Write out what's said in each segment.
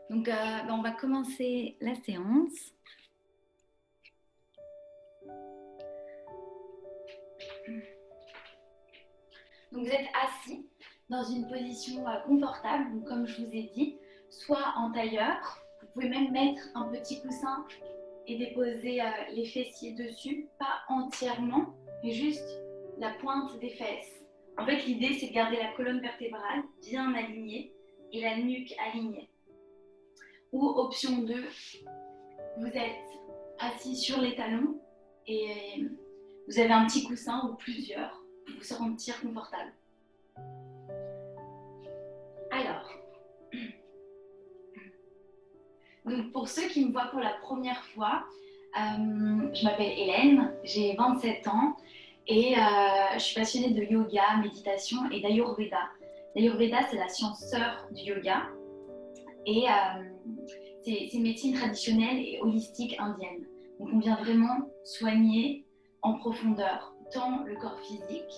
Donc, on va commencer la séance. Donc, vous êtes assis dans une position confortable, donc, comme je vous ai dit, soit en tailleur. Vous pouvez même mettre un petit coussin et déposer les fessiers dessus, pas entièrement, mais juste la pointe des fesses. En fait, l'idée, c'est de garder la colonne vertébrale bien alignée et la nuque alignée. Ou option 2, vous êtes assis sur les talons et vous avez un petit coussin ou plusieurs pour vous sentir confortable. Alors, donc pour ceux qui me voient pour la première fois, je m'appelle Hélène, j'ai 27 ans et je suis passionnée de yoga, méditation et d'Ayurveda. L'Ayurveda, c'est la science sœur du yoga et c'est une médecine traditionnelle et holistique indienne. Donc on vient vraiment soigner en profondeur tant le corps physique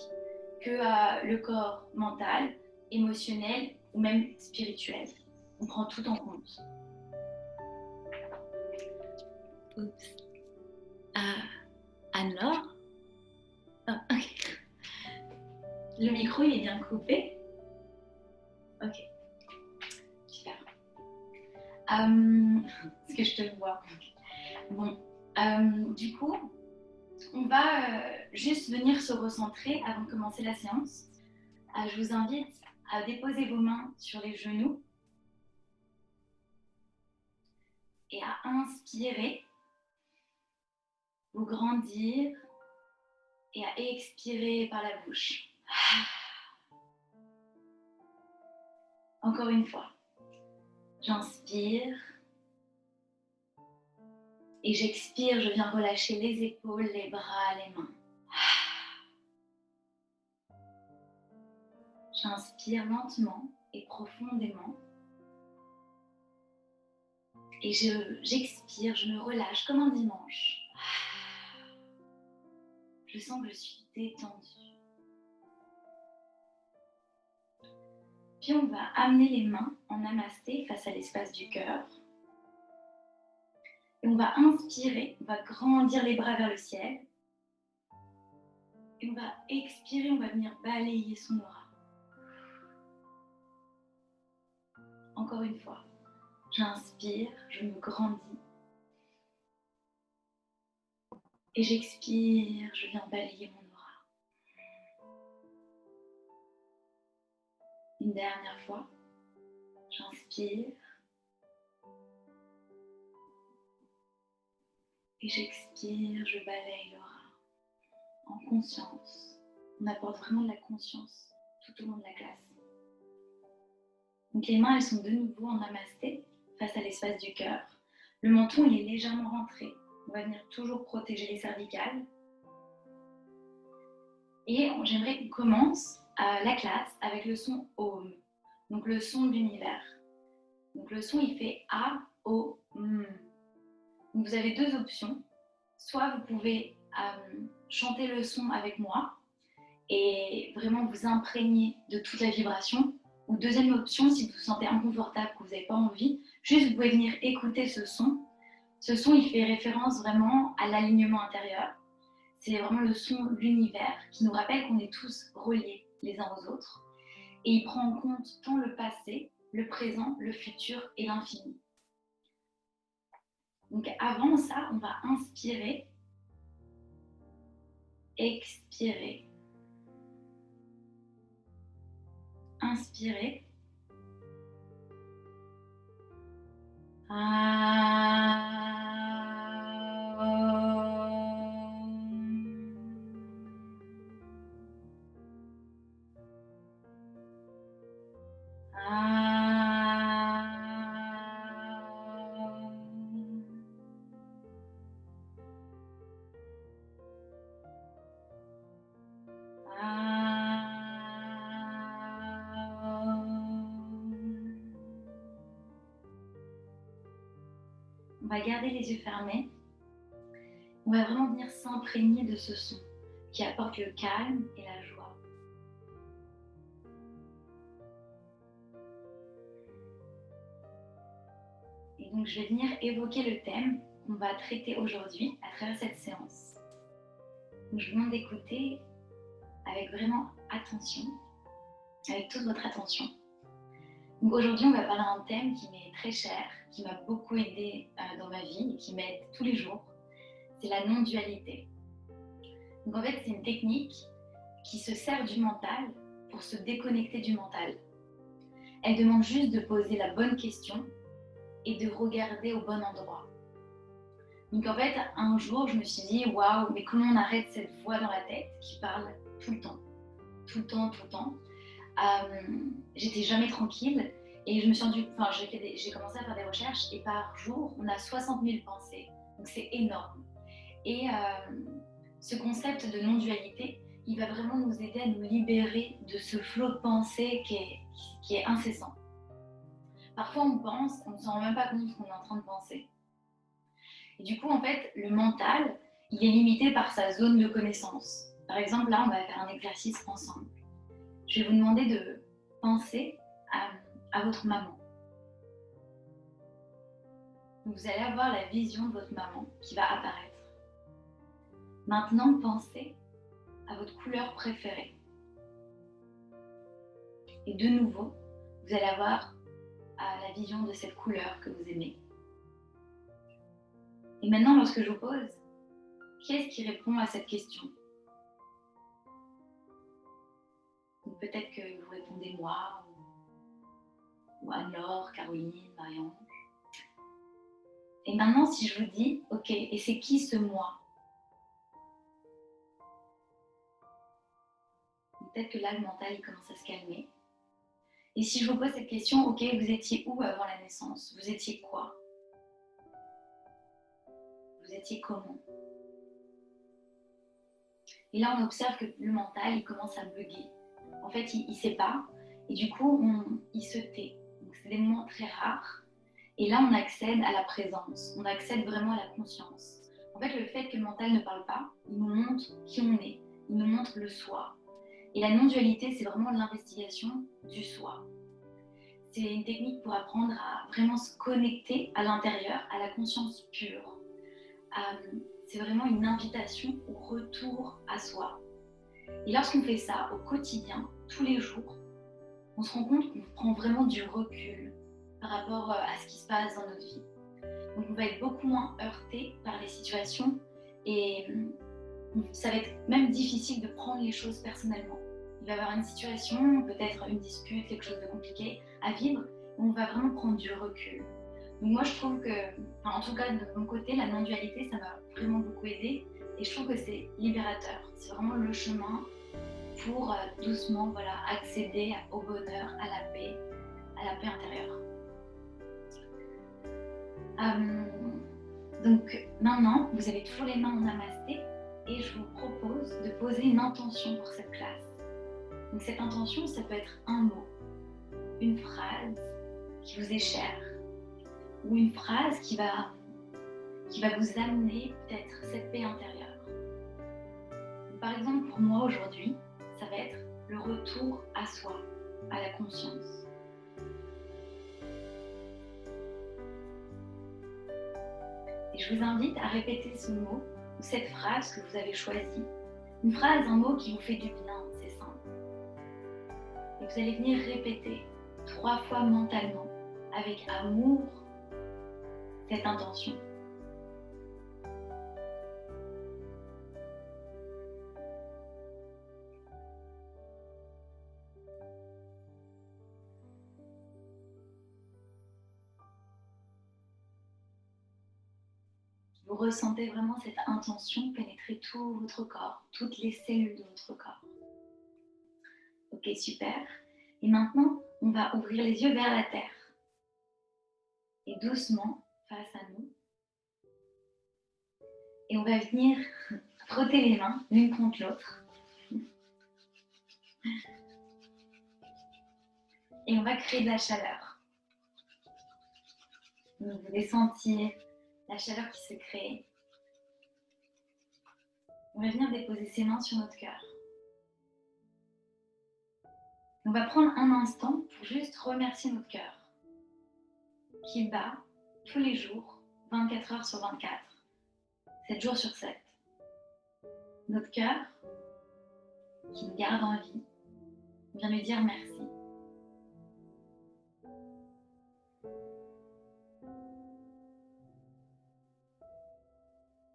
que le corps mental, émotionnel ou même spirituel. On prend tout en compte. Oups. Alors, okay. Le micro il est bien coupé. Ok, super. Est-ce que je te le vois? Bon, du coup, on va juste venir se recentrer avant de commencer la séance. Je vous invite à déposer vos mains sur les genoux et à inspirer, vous grandir et à expirer par la bouche. Encore une fois, j'inspire et j'expire, je viens relâcher les épaules, les bras, les mains. J'inspire lentement et profondément. Et j'expire, je me relâche comme un dimanche. Je sens que je suis détendue. Puis on va amener les mains en namasté face à l'espace du cœur. Et on va inspirer, on va grandir les bras vers le ciel. Et on va expirer, on va venir balayer son aura. Encore une fois, j'inspire, je me grandis. Et j'expire, je viens balayer mon aura. Une dernière fois, j'inspire. Et j'expire, je balaye l'aura en conscience. On apporte vraiment de la conscience tout au long de la classe. Donc les mains, elles sont de nouveau en namasté face à l'espace du cœur. Le menton, il est légèrement rentré. On va venir toujours protéger les cervicales. Et j'aimerais qu'on commence la classe avec le son Om, donc le son de l'univers. Donc le son, il fait A, O, M. Donc vous avez deux options. Soit vous pouvez chanter le son avec moi et vraiment vous imprégner de toute la vibration. Ou deuxième option, si vous vous sentez inconfortable, que vous n'avez pas envie, juste vous pouvez venir écouter ce son. Ce son, il fait référence vraiment à l'alignement intérieur. C'est vraiment le son de l'univers qui nous rappelle qu'on est tous reliés les uns aux autres. Et il prend en compte tant le passé, le présent, le futur et l'infini. Donc avant ça, on va inspirer, expirer, inspirer. On va garder les yeux fermés. On va vraiment venir s'imprégner de ce son qui apporte le calme et la joie. Et donc, je vais venir évoquer le thème qu'on va traiter aujourd'hui à travers cette séance. Donc, je vous demande d'écouter avec vraiment attention, avec toute votre attention. Donc, aujourd'hui, on va parler d'un thème qui m'est très cher, qui m'a beaucoup aidé dans ma vie et qui m'aide tous les jours. C'est la non-dualité. Donc, en fait, c'est une technique qui se sert du mental pour se déconnecter du mental. Elle demande juste de poser la bonne question et de regarder au bon endroit. Donc en fait, un jour, je me suis dit, waouh, mais comment on arrête cette voix dans la tête qui parle tout le temps, tout le temps, tout le temps. J'étais jamais tranquille et je me suis rendu, j'ai commencé à faire des recherches et par jour, on a 60 000 pensées. Donc c'est énorme. Et ce concept de non-dualité, il va vraiment nous aider à nous libérer de ce flot de pensée qui est incessant. Parfois on pense, on ne s'en rend même pas compte qu'on est en train de penser. Et du coup, en fait, le mental, il est limité par sa zone de connaissance. Par exemple, là, on va faire un exercice ensemble. Je vais vous demander de penser à votre maman. Vous allez avoir la vision de votre maman qui va apparaître. Maintenant, pensez à votre couleur préférée. Et de nouveau, vous allez avoir la vision de cette couleur que vous aimez. Et maintenant, lorsque je vous pose, qui est-ce qui répond à cette question? Peut-être que vous répondez moi, ou Anne-Laure, Caroline, Marianne. Et maintenant, si je vous dis, ok, et c'est qui ce moi? Peut-être que là, le mental, il commence à se calmer. Et si je vous pose cette question, ok, vous étiez où avant la naissance? Vous étiez quoi? Vous étiez comment? Et là, on observe que le mental, il commence à bugger. En fait, il ne sait pas. Et du coup, il se tait. Donc, c'est des moments très rares. Et là, on accède à la présence. On accède vraiment à la conscience. En fait, le fait que le mental ne parle pas, il nous montre qui on est. Il nous montre le soi. Et la non-dualité, c'est vraiment l'investigation du soi. C'est une technique pour apprendre à vraiment se connecter à l'intérieur, à la conscience pure. C'est vraiment une invitation au retour à soi. Et lorsqu'on fait ça au quotidien, tous les jours, on se rend compte qu'on prend vraiment du recul par rapport à ce qui se passe dans notre vie. Donc on va être beaucoup moins heurté par les situations et ça va être même difficile de prendre les choses personnellement. Il va y avoir une situation, peut-être une dispute, quelque chose de compliqué à vivre, où on va vraiment prendre du recul. Donc moi je trouve que, en tout cas de mon côté, la non-dualité, ça m'a vraiment beaucoup aidé et je trouve que c'est libérateur. C'est vraiment le chemin pour doucement accéder au bonheur, à la paix intérieure. Donc maintenant, vous avez toujours les mains en namasté et je vous propose de poser une intention pour cette classe. Donc cette intention, ça peut être un mot, une phrase qui vous est chère ou une phrase qui va vous amener peut-être cette paix intérieure. Donc, par exemple, pour moi aujourd'hui, ça va être le retour à soi, à la conscience. Et je vous invite à répéter ce mot ou cette phrase que vous avez choisie. Une phrase, un mot qui vous fait du bien, c'est simple. Et vous allez venir répéter 3 fois mentalement, avec amour, cette intention. Vous ressentez vraiment cette intention pénétrer tout votre corps, toutes les cellules de votre corps. Ok, super. Et maintenant, on va ouvrir les yeux vers la terre. Et doucement, face à nous. Et on va venir frotter les mains l'une contre l'autre. Et on va créer de la chaleur. Donc, vous allez sentir la chaleur qui se crée. On va venir déposer ses mains sur notre cœur. On va prendre un instant pour juste remercier notre cœur qui bat tous les jours, 24 heures sur 24, 7 jours sur 7. Notre cœur, qui nous garde en vie, vient lui dire merci.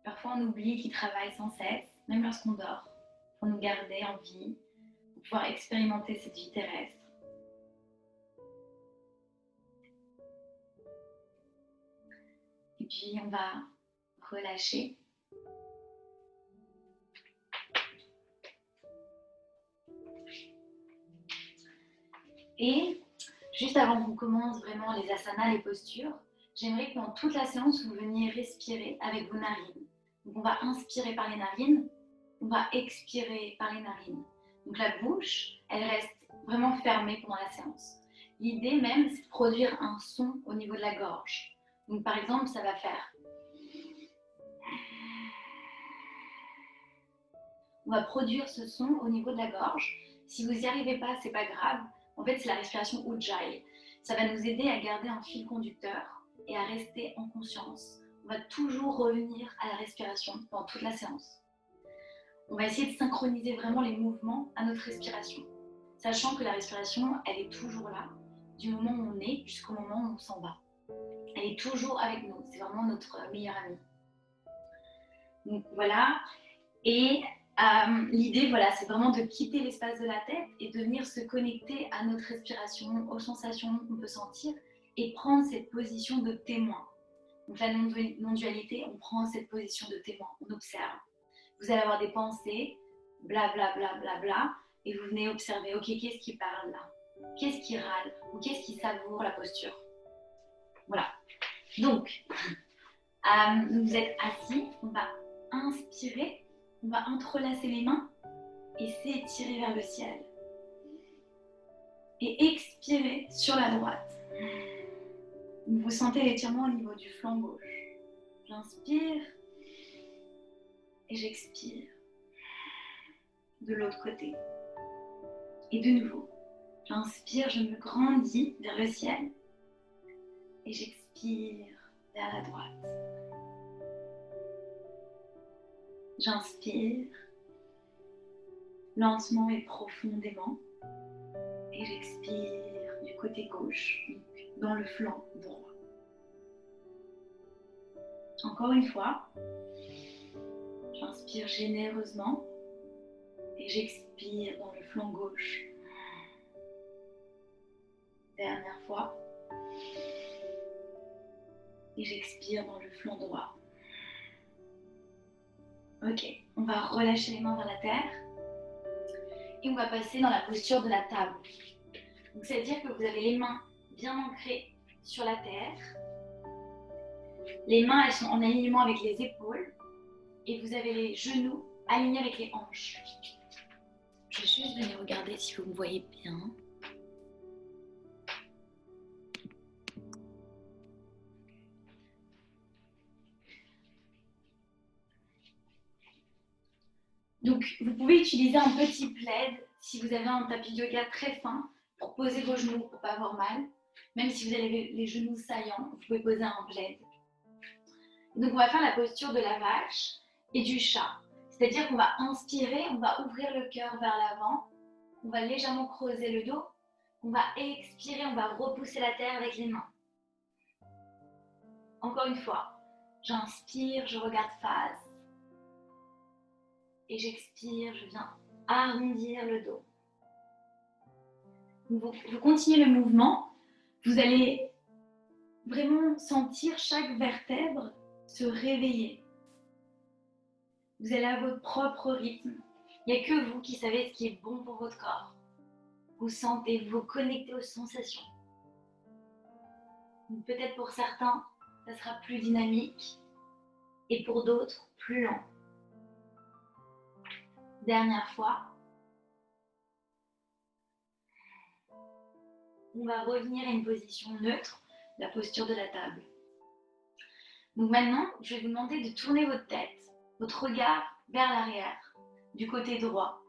Parfois, on oublie qu'il travaille sans cesse, même lorsqu'on dort, pour nous garder en vie, pour pouvoir expérimenter cette vie terrestre. Et puis, on va relâcher. Et juste avant qu'on commence vraiment les asanas, les postures, j'aimerais que pendant toute la séance, vous veniez respirer avec vos narines. Donc on va inspirer par les narines, on va expirer par les narines. Donc la bouche, elle reste vraiment fermée pendant la séance. L'idée même, c'est de produire un son au niveau de la gorge. Donc par exemple, ça va faire... On va produire ce son au niveau de la gorge. Si vous n'y arrivez pas, c'est pas grave. En fait, c'est la respiration Ujjayi. Ça va nous aider à garder un fil conducteur et à rester en conscience. On va toujours revenir à la respiration pendant toute la séance. On va essayer de synchroniser vraiment les mouvements à notre respiration, sachant que la respiration, elle est toujours là, du moment où on est jusqu'au moment où on s'en va. Elle est toujours avec nous, c'est vraiment notre meilleure amie. Donc voilà, et l'idée, voilà, c'est vraiment de quitter l'espace de la tête et de venir se connecter à notre respiration, aux sensations qu'on peut sentir et prendre cette position de témoin. Donc la non-dualité, on prend cette position de témoin, on observe. Vous allez avoir des pensées, blablabla, bla, bla, bla, bla, et vous venez observer, ok, qu'est-ce qui parle là? Qu'est-ce qui râle? Ou qu'est-ce qui savoure la posture? Voilà. Donc, vous êtes assis, on va inspirer. On va entrelacer les mains et s'étirer vers le ciel. Et expirer sur la droite. Vous sentez l'étirement au niveau du flanc gauche. J'inspire et j'expire. De l'autre côté. Et de nouveau, j'inspire, je me grandis vers le ciel. Et j'expire vers la droite. J'inspire lentement et profondément. Et j'expire du côté gauche, donc dans le flanc droit. Encore une fois, j'inspire généreusement et j'expire dans le flanc gauche. Dernière fois. Et j'expire dans le flanc droit. Ok, on va relâcher les mains vers la terre et on va passer dans la posture de la table. Donc, c'est-à-dire que vous avez les mains bien ancrées sur la terre. Les mains, elles sont en alignement avec les épaules et vous avez les genoux alignés avec les hanches. Je vais juste venir regarder si vous me voyez bien. Donc, vous pouvez utiliser un petit plaid si vous avez un tapis de yoga très fin pour poser vos genoux pour ne pas avoir mal. Même si vous avez les genoux saillants, vous pouvez poser un plaid. Donc, on va faire la posture de la vache et du chat. C'est-à-dire qu'on va inspirer, on va ouvrir le cœur vers l'avant, on va légèrement creuser le dos, on va expirer, on va repousser la terre avec les mains. Encore une fois, j'inspire, je regarde face. Et j'expire, je viens arrondir le dos. Vous continuez le mouvement, vous allez vraiment sentir chaque vertèbre se réveiller. Vous allez à votre propre rythme. Il n'y a que vous qui savez ce qui est bon pour votre corps. Vous sentez, vous connectez aux sensations. Peut-être pour certains, ça sera plus dynamique et pour d'autres, plus lent. Dernière fois. On va revenir à une position neutre, la posture de la table. Donc maintenant, je vais vous demander de tourner votre tête, votre regard vers l'arrière, du côté droit.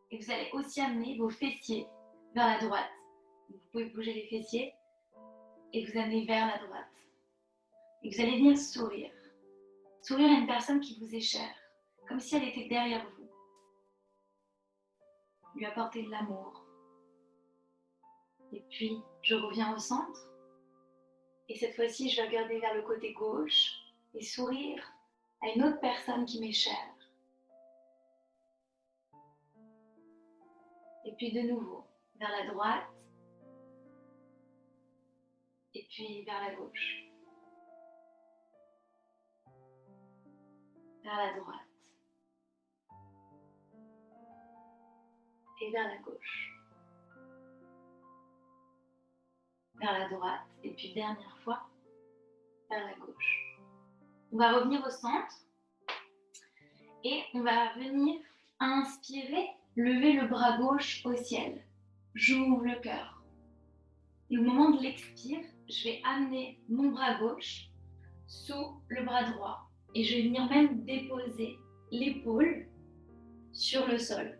Et vous allez aussi amener vos fessiers vers la droite. Vous pouvez bouger les fessiers et vous amener vers la droite. Et vous allez venir sourire. Sourire à une personne qui vous est chère, comme si elle était derrière vous. Lui apporter de l'amour. Et puis, je reviens au centre. Et cette fois-ci, je vais regarder vers le côté gauche et sourire à une autre personne qui m'est chère. Et puis de nouveau, vers la droite. Et puis vers la gauche. Vers la droite. Et vers la gauche. Vers la droite. Et puis dernière fois, vers la gauche. On va revenir au centre. Et on va venir inspirer, lever le bras gauche au ciel. J'ouvre le cœur. Et au moment de l'expire, je vais amener mon bras gauche sous le bras droit. Et je vais venir même déposer l'épaule sur le sol.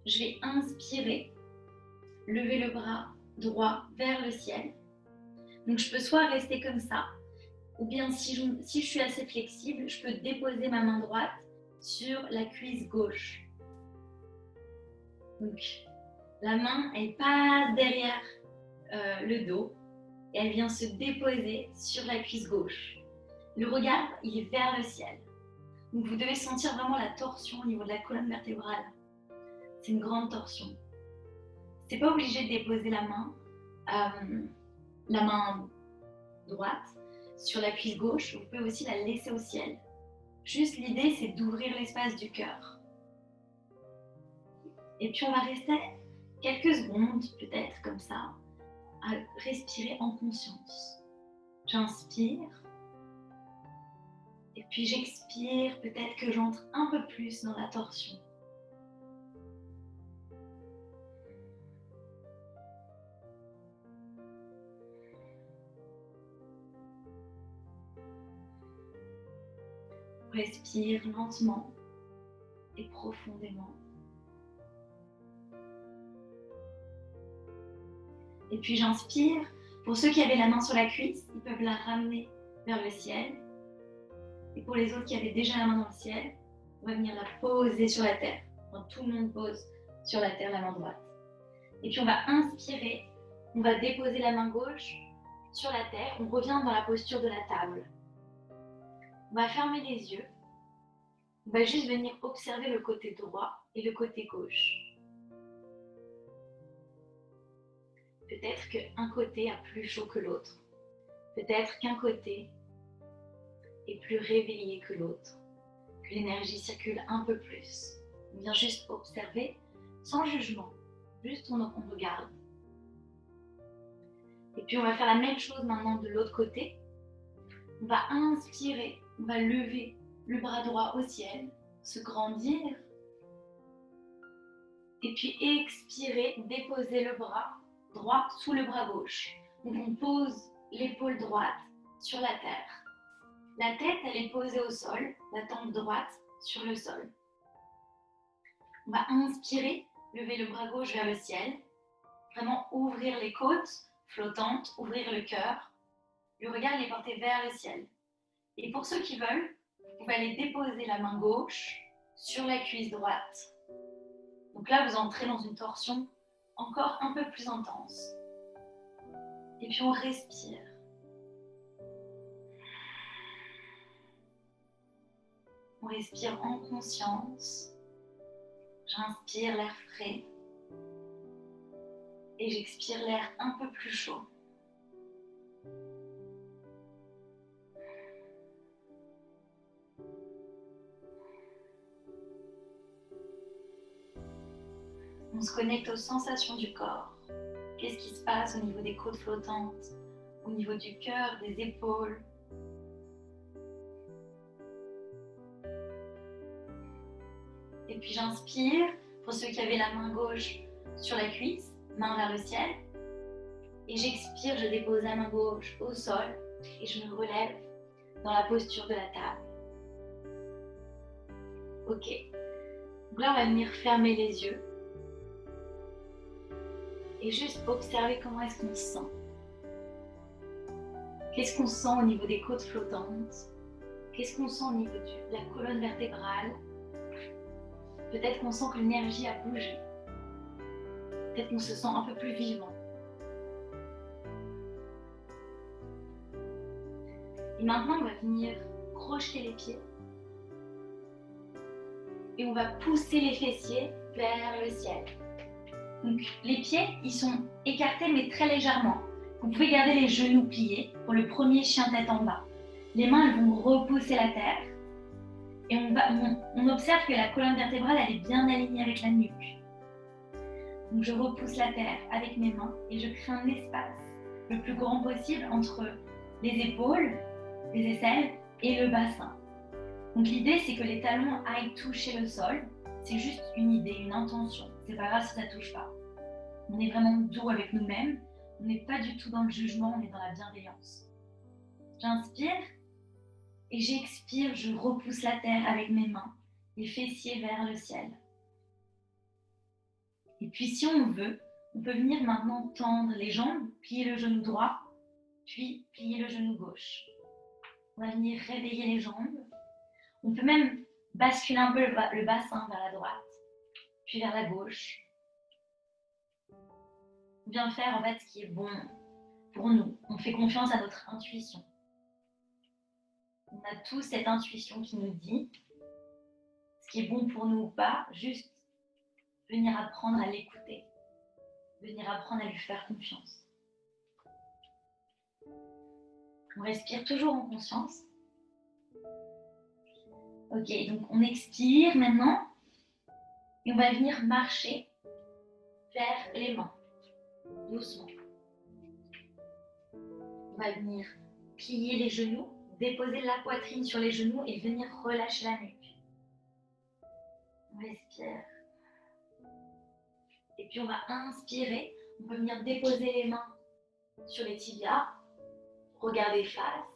Je vais inspirer, lever le bras droit vers le ciel. Donc je peux soit rester comme ça, ou bien si je suis assez flexible, je peux déposer ma main droite sur la cuisse gauche. Donc la main, elle passe derrière le dos et elle vient se déposer sur la cuisse gauche. Le regard, il est vers le ciel. Donc vous devez sentir vraiment la torsion au niveau de la colonne vertébrale. C'est une grande torsion. C'est pas obligé de déposer la main droite sur la cuisse gauche. Vous pouvez aussi la laisser au ciel. Juste l'idée, c'est d'ouvrir l'espace du cœur. Et puis on va rester quelques secondes, peut-être comme ça, à respirer en conscience. J'inspire. Et puis j'expire, peut-être que j'entre un peu plus dans la torsion. Respire lentement et profondément. Et puis j'inspire. Pour ceux qui avaient la main sur la cuisse, ils peuvent la ramener vers le ciel. Et pour les autres qui avaient déjà la main dans le ciel, on va venir la poser sur la terre. Enfin, tout le monde pose sur la terre la main droite. Et puis on va inspirer. On va déposer la main gauche sur la terre. On revient dans la posture de la table. On va fermer les yeux. On va juste venir observer le côté droit et le côté gauche. Peut-être qu'un côté a plus chaud que l'autre. Peut-être qu'un côté est plus réveillé que l'autre. Que l'énergie circule un peu plus. On vient juste observer sans jugement. Juste on regarde. Et puis on va faire la même chose maintenant de l'autre côté. On va inspirer. On va lever le bras droit au ciel. Se grandir. Et puis expirer. Déposer le bras droit sous le bras gauche. Donc on pose l'épaule droite sur la terre. La tête, elle est posée au sol, la tempe droite sur le sol. On va inspirer, lever le bras gauche vers le ciel. Vraiment ouvrir les côtes flottantes, ouvrir le cœur. Le regard, il est porté vers le ciel. Et pour ceux qui veulent, vous pouvez aller déposer la main gauche sur la cuisse droite. Donc là, vous entrez dans une torsion encore un peu plus intense. Et puis on respire. On respire en conscience. J'inspire l'air frais. Et j'expire l'air un peu plus chaud. On se connecte aux sensations du corps. Qu'est-ce qui se passe au niveau des côtes flottantes, au niveau du cœur, des épaules. Et puis j'inspire, pour ceux qui avaient la main gauche sur la cuisse, main vers le ciel. Et j'expire, je dépose la main gauche au sol et je me relève dans la posture de la table. Ok. Donc là, on va venir fermer les yeux. Et juste observer comment est-ce qu'on se sent. Qu'est-ce qu'on sent au niveau des côtes flottantes? Qu'est-ce qu'on sent au niveau de la colonne vertébrale? Peut-être qu'on sent que l'énergie a bougé. Peut-être qu'on se sent un peu plus vivant. Et maintenant, on va venir crocheter les pieds. Et on va pousser les fessiers vers le ciel. Donc, les pieds, ils sont écartés mais très légèrement. Vous pouvez garder les genoux pliés pour le premier chien tête en bas. Les mains, elles vont repousser la terre. Et on observe que la colonne vertébrale, elle est bien alignée avec la nuque. Donc, je repousse la terre avec mes mains et je crée un espace le plus grand possible entre les épaules, les aisselles et le bassin. Donc, l'idée, c'est que les talons aillent toucher le sol. C'est juste une idée, une intention. C'est pas grave si ça touche pas. On est vraiment doux avec nous-mêmes. On n'est pas du tout dans le jugement, on est dans la bienveillance. J'inspire et j'expire, je repousse la terre avec mes mains, les fessiers vers le ciel. Et puis si on veut, on peut venir maintenant tendre les jambes, plier le genou droit, puis plier le genou gauche. On va venir réveiller les jambes. On peut même basculer un peu le bassin vers la droite, puis vers la gauche. On vient faire en fait ce qui est bon pour nous. On fait confiance à notre intuition. On a tous cette intuition qui nous dit ce qui est bon pour nous ou pas, juste venir apprendre à l'écouter, venir apprendre à lui faire confiance. On respire toujours en conscience. Ok, donc on expire maintenant et on va venir marcher vers les mains, doucement. On va venir plier les genoux, déposer la poitrine sur les genoux et venir relâcher la nuque. On respire. Et puis on va inspirer. On peut venir déposer les mains sur les tibias, regarder face.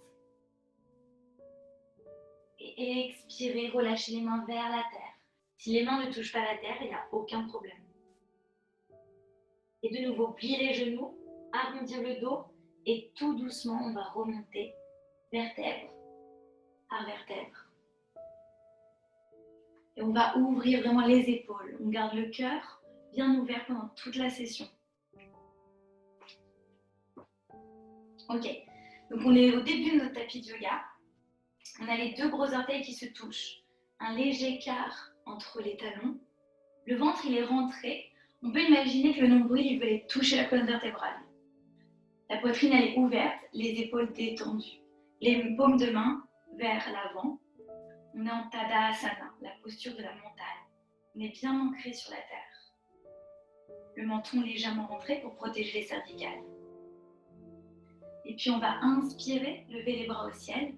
Et expirer, relâcher les mains vers la terre. Si les mains ne touchent pas la terre, il n'y a aucun problème. Et de nouveau, plier les genoux, arrondir le dos et tout doucement, on va remonter vertèbre à vertèbre. Et on va ouvrir vraiment les épaules. On garde le cœur bien ouvert pendant toute la session. Ok, donc on est au début de notre tapis de yoga. On a les deux gros orteils qui se touchent. Un léger écart entre les talons. Le ventre, il est rentré. On peut imaginer que le nombril, il veut aller toucher la colonne vertébrale. La poitrine, elle est ouverte, les épaules détendues. Les paumes de main vers l'avant. On est en Tadasana, la posture de la montagne. On est bien ancré sur la terre. Le menton légèrement rentré pour protéger les cervicales. Et puis on va inspirer, lever les bras au ciel.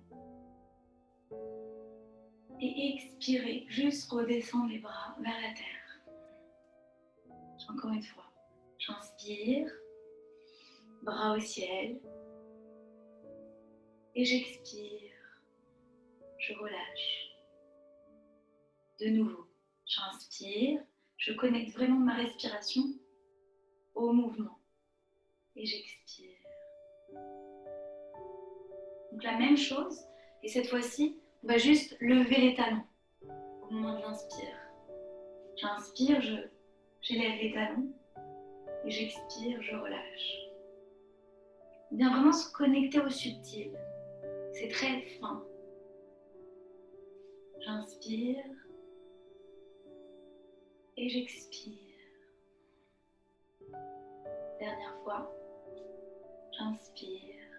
Et expirer, juste redescendre les bras vers la terre. Encore une fois. J'inspire, bras au ciel. Et j'expire, je relâche. De nouveau, j'inspire, je connecte vraiment ma respiration au mouvement. Et j'expire. Donc la même chose, et cette fois-ci, on va juste lever les talons au moment de l'inspire. J'inspire, j'élève les talons et j'expire, je relâche. On vient vraiment se connecter au subtil. C'est très fin. J'inspire et j'expire. Dernière fois. J'inspire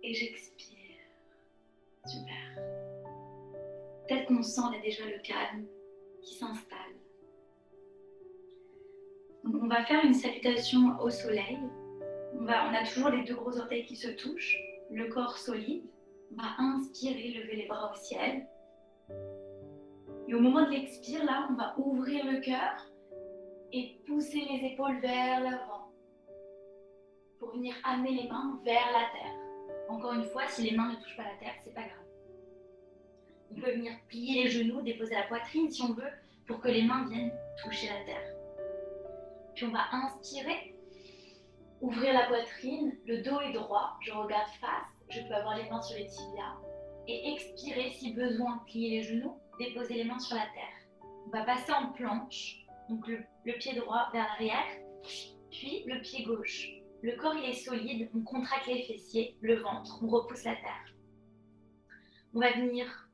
et j'expire. Super. Peut-être qu'on sent là déjà le calme qui s'installe. Donc on va faire une salutation au soleil. On a toujours les deux gros orteils qui se touchent, le corps solide. On va inspirer, lever les bras au ciel. Et au moment de l'expire, là, on va ouvrir le cœur et pousser les épaules vers l'avant pour venir amener les mains vers la terre. Encore une fois, si les mains ne touchent pas la terre, c'est pas grave. On peut venir plier les genoux, déposer la poitrine si on veut, pour que les mains viennent toucher la terre. Puis on va inspirer, Ouvrir la poitrine, le dos est droit, je regarde face, je peux avoir les mains sur les tibias. Et expirer si besoin, plier les genoux, déposer les mains sur la terre. On va passer en planche, donc le pied droit vers l'arrière, puis le pied gauche. Le corps il est solide, on contracte les fessiers, le ventre, on repousse la terre. On va venir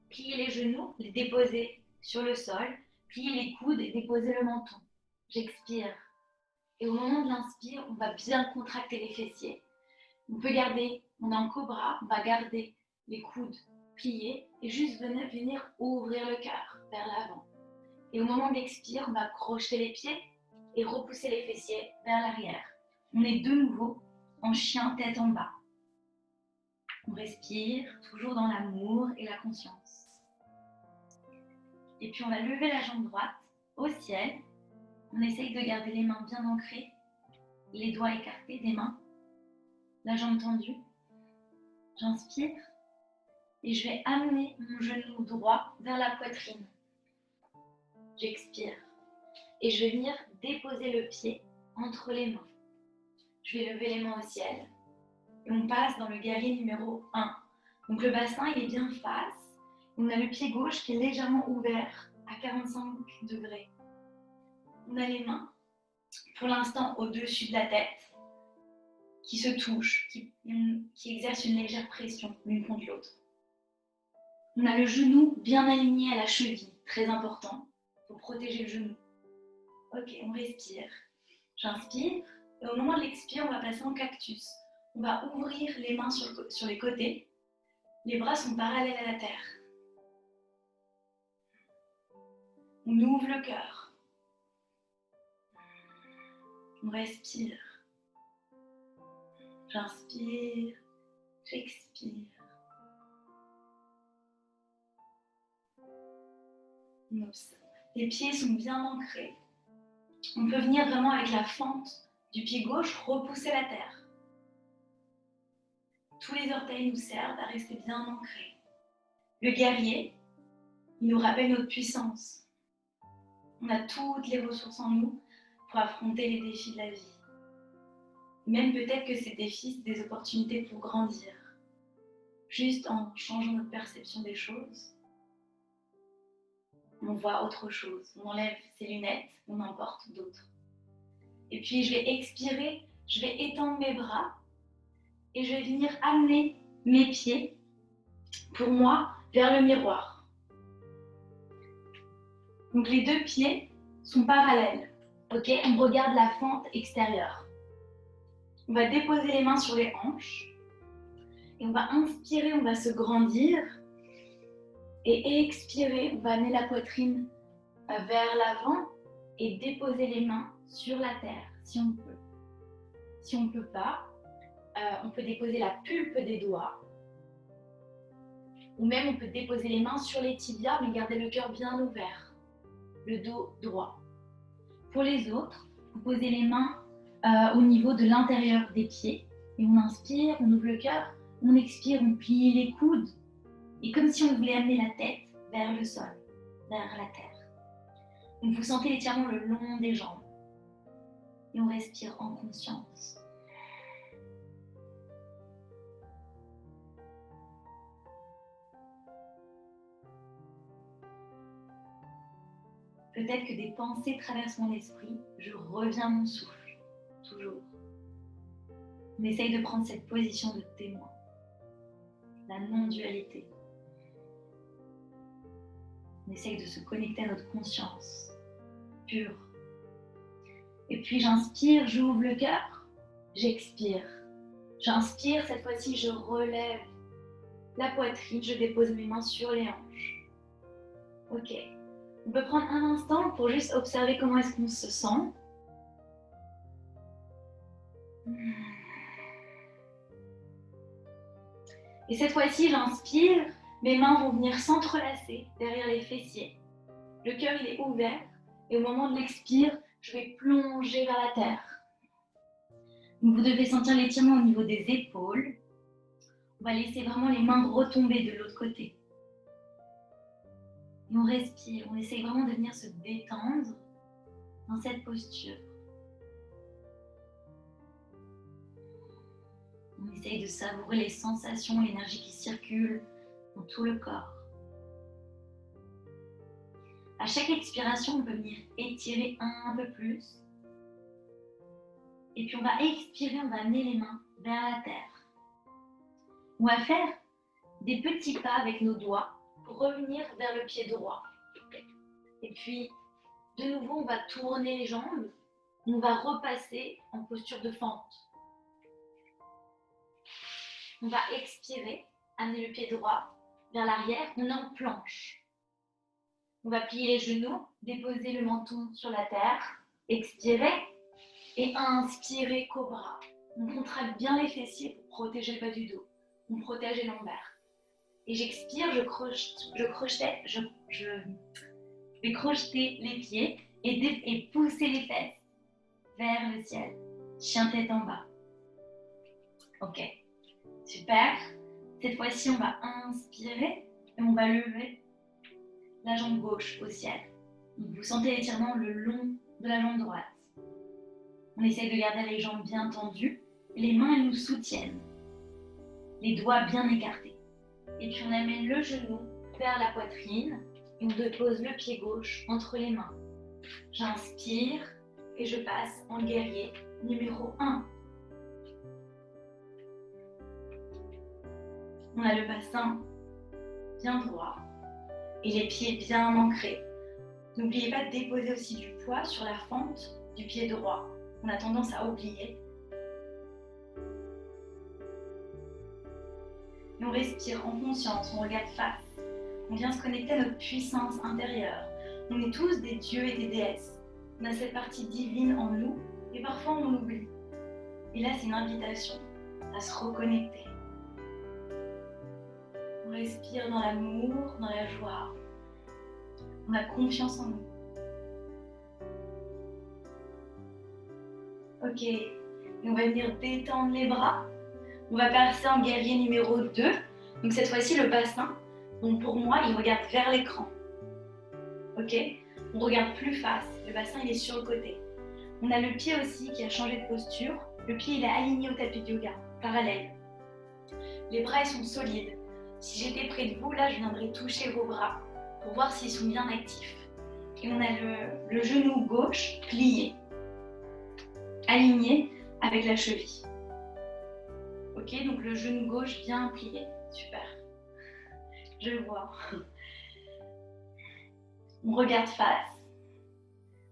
plier les genoux, les déposer sur le sol, plier les coudes et déposer le menton. J'expire. Et au moment de l'inspire, on va bien contracter les fessiers. On peut garder, on est en cobra, on va garder les coudes pliés et juste venir ouvrir le cœur vers l'avant. Et au moment de l'expire, on va crocheter les pieds et repousser les fessiers vers l'arrière. On est de nouveau en chien tête en bas. On respire, toujours dans l'amour et la conscience. Et puis on va lever la jambe droite au ciel. On essaye de garder les mains bien ancrées, les doigts écartés des mains, la jambe tendue. J'inspire et je vais amener mon genou droit vers la poitrine. J'expire et je vais venir déposer le pied entre les mains. Je vais lever les mains au ciel et on passe dans le guerrier numéro 1. Donc le bassin il est bien face. On a le pied gauche qui est légèrement ouvert à 45 degrés. On a les mains, pour l'instant, au-dessus de la tête, qui se touchent, qui exercent une légère pression l'une contre l'autre. On a le genou bien aligné à la cheville, très important, pour protéger le genou. Ok, on respire. J'inspire, et au moment de l'expire, on va passer en cactus. On va ouvrir les mains sur les côtés. Les bras sont parallèles à la terre. On ouvre le cœur. On respire. J'inspire, j'expire. On observe. Les pieds sont bien ancrés. On peut venir vraiment avec la fente du pied gauche repousser la terre. Tous les orteils nous servent à rester bien ancrés. Le guerrier, il nous rappelle notre puissance. On a toutes les ressources en nous pour affronter les défis de la vie. Même peut-être que ces défis, c'est des opportunités pour grandir. Juste en changeant notre perception des choses, on voit autre chose. On enlève ses lunettes, on en porte d'autres. Et puis je vais expirer, je vais étendre mes bras et je vais venir amener mes pieds, pour moi, vers le miroir. Donc les deux pieds sont parallèles. Ok, on regarde la fente extérieure. On va déposer les mains sur les hanches. Et on va inspirer, on va se grandir. Et expirer, on va amener la poitrine vers l'avant et déposer les mains sur la terre, si on peut. Si on ne peut pas, on peut déposer la pulpe des doigts. Ou même on peut déposer les mains sur les tibias, mais garder le cœur bien ouvert. Le dos droit. Pour les autres, vous posez les mains au niveau de l'intérieur des pieds. Et on inspire, on ouvre le cœur. On expire, on plie les coudes. Et comme si on voulait amener la tête vers le sol, vers la terre. Donc vous sentez l'étirement le long des jambes. Et on respire en conscience. Peut-être que des pensées traversent mon esprit. Je reviens à mon souffle, toujours. On essaye de prendre cette position de témoin. La non-dualité. On essaye de se connecter à notre conscience pure. Et puis j'inspire, j'ouvre le cœur, j'expire. J'inspire, cette fois-ci je relève la poitrine, je dépose mes mains sur les hanches. Ok. On peut prendre un instant pour juste observer comment est-ce qu'on se sent. Et cette fois-ci, j'inspire, mes mains vont venir s'entrelacer derrière les fessiers. Le cœur, il est ouvert. Et au moment de l'expire, je vais plonger vers la terre. Donc, vous devez sentir l'étirement au niveau des épaules. On va laisser vraiment les mains retomber de l'autre côté. Et on respire. On essaye vraiment de venir se détendre dans cette posture. On essaye de savourer les sensations, l'énergie qui circule dans tout le corps. À chaque expiration, on peut venir étirer un peu plus. Et puis on va expirer, on va amener les mains vers la terre. On va faire des petits pas avec nos doigts pour revenir vers le pied droit. Et puis, de nouveau, on va tourner les jambes. On va repasser en posture de fente. On va expirer, amener le pied droit vers l'arrière. On est en planche. On va plier les genoux, déposer le menton sur la terre, expirer et inspirer cobra. On contracte bien les fessiers pour protéger le bas du dos. On protège les lombaires. Et j'expire, je vais crocheter les pieds et pousser les fesses vers le ciel. Chien tête en bas. Ok, super. Cette fois-ci, on va inspirer et on va lever la jambe gauche au ciel. Donc, vous sentez l'étirement le long de la jambe droite. On essaye de garder les jambes bien tendues. Les mains, elles nous soutiennent. Les doigts bien écartés. Et puis, on amène le genou vers la poitrine et on dépose le pied gauche entre les mains. J'inspire et je passe en guerrier numéro 1. On a le bassin bien droit et les pieds bien ancrés. N'oubliez pas de déposer aussi du poids sur la fente du pied droit. On a tendance à oublier. Et on respire en conscience, on regarde face. On vient se connecter à notre puissance intérieure. On est tous des dieux et des déesses. On a cette partie divine en nous et parfois on l'oublie. Et là, c'est une invitation à se reconnecter. On respire dans l'amour, dans la joie. On a confiance en nous. Ok, et on va venir détendre les bras. On va passer en guerrier numéro 2. Donc cette fois-ci, le bassin, donc pour moi, il regarde vers l'écran. Ok, on regarde plus face. Le bassin, il est sur le côté. On a le pied aussi qui a changé de posture. Le pied, il est aligné au tapis de yoga, parallèle. Les bras, ils sont solides. Si j'étais près de vous, là, je viendrais toucher vos bras pour voir s'ils sont bien actifs. Et on a le genou gauche plié, aligné avec la cheville. Ok, donc le genou gauche bien plié. Super. Je le vois. On regarde face.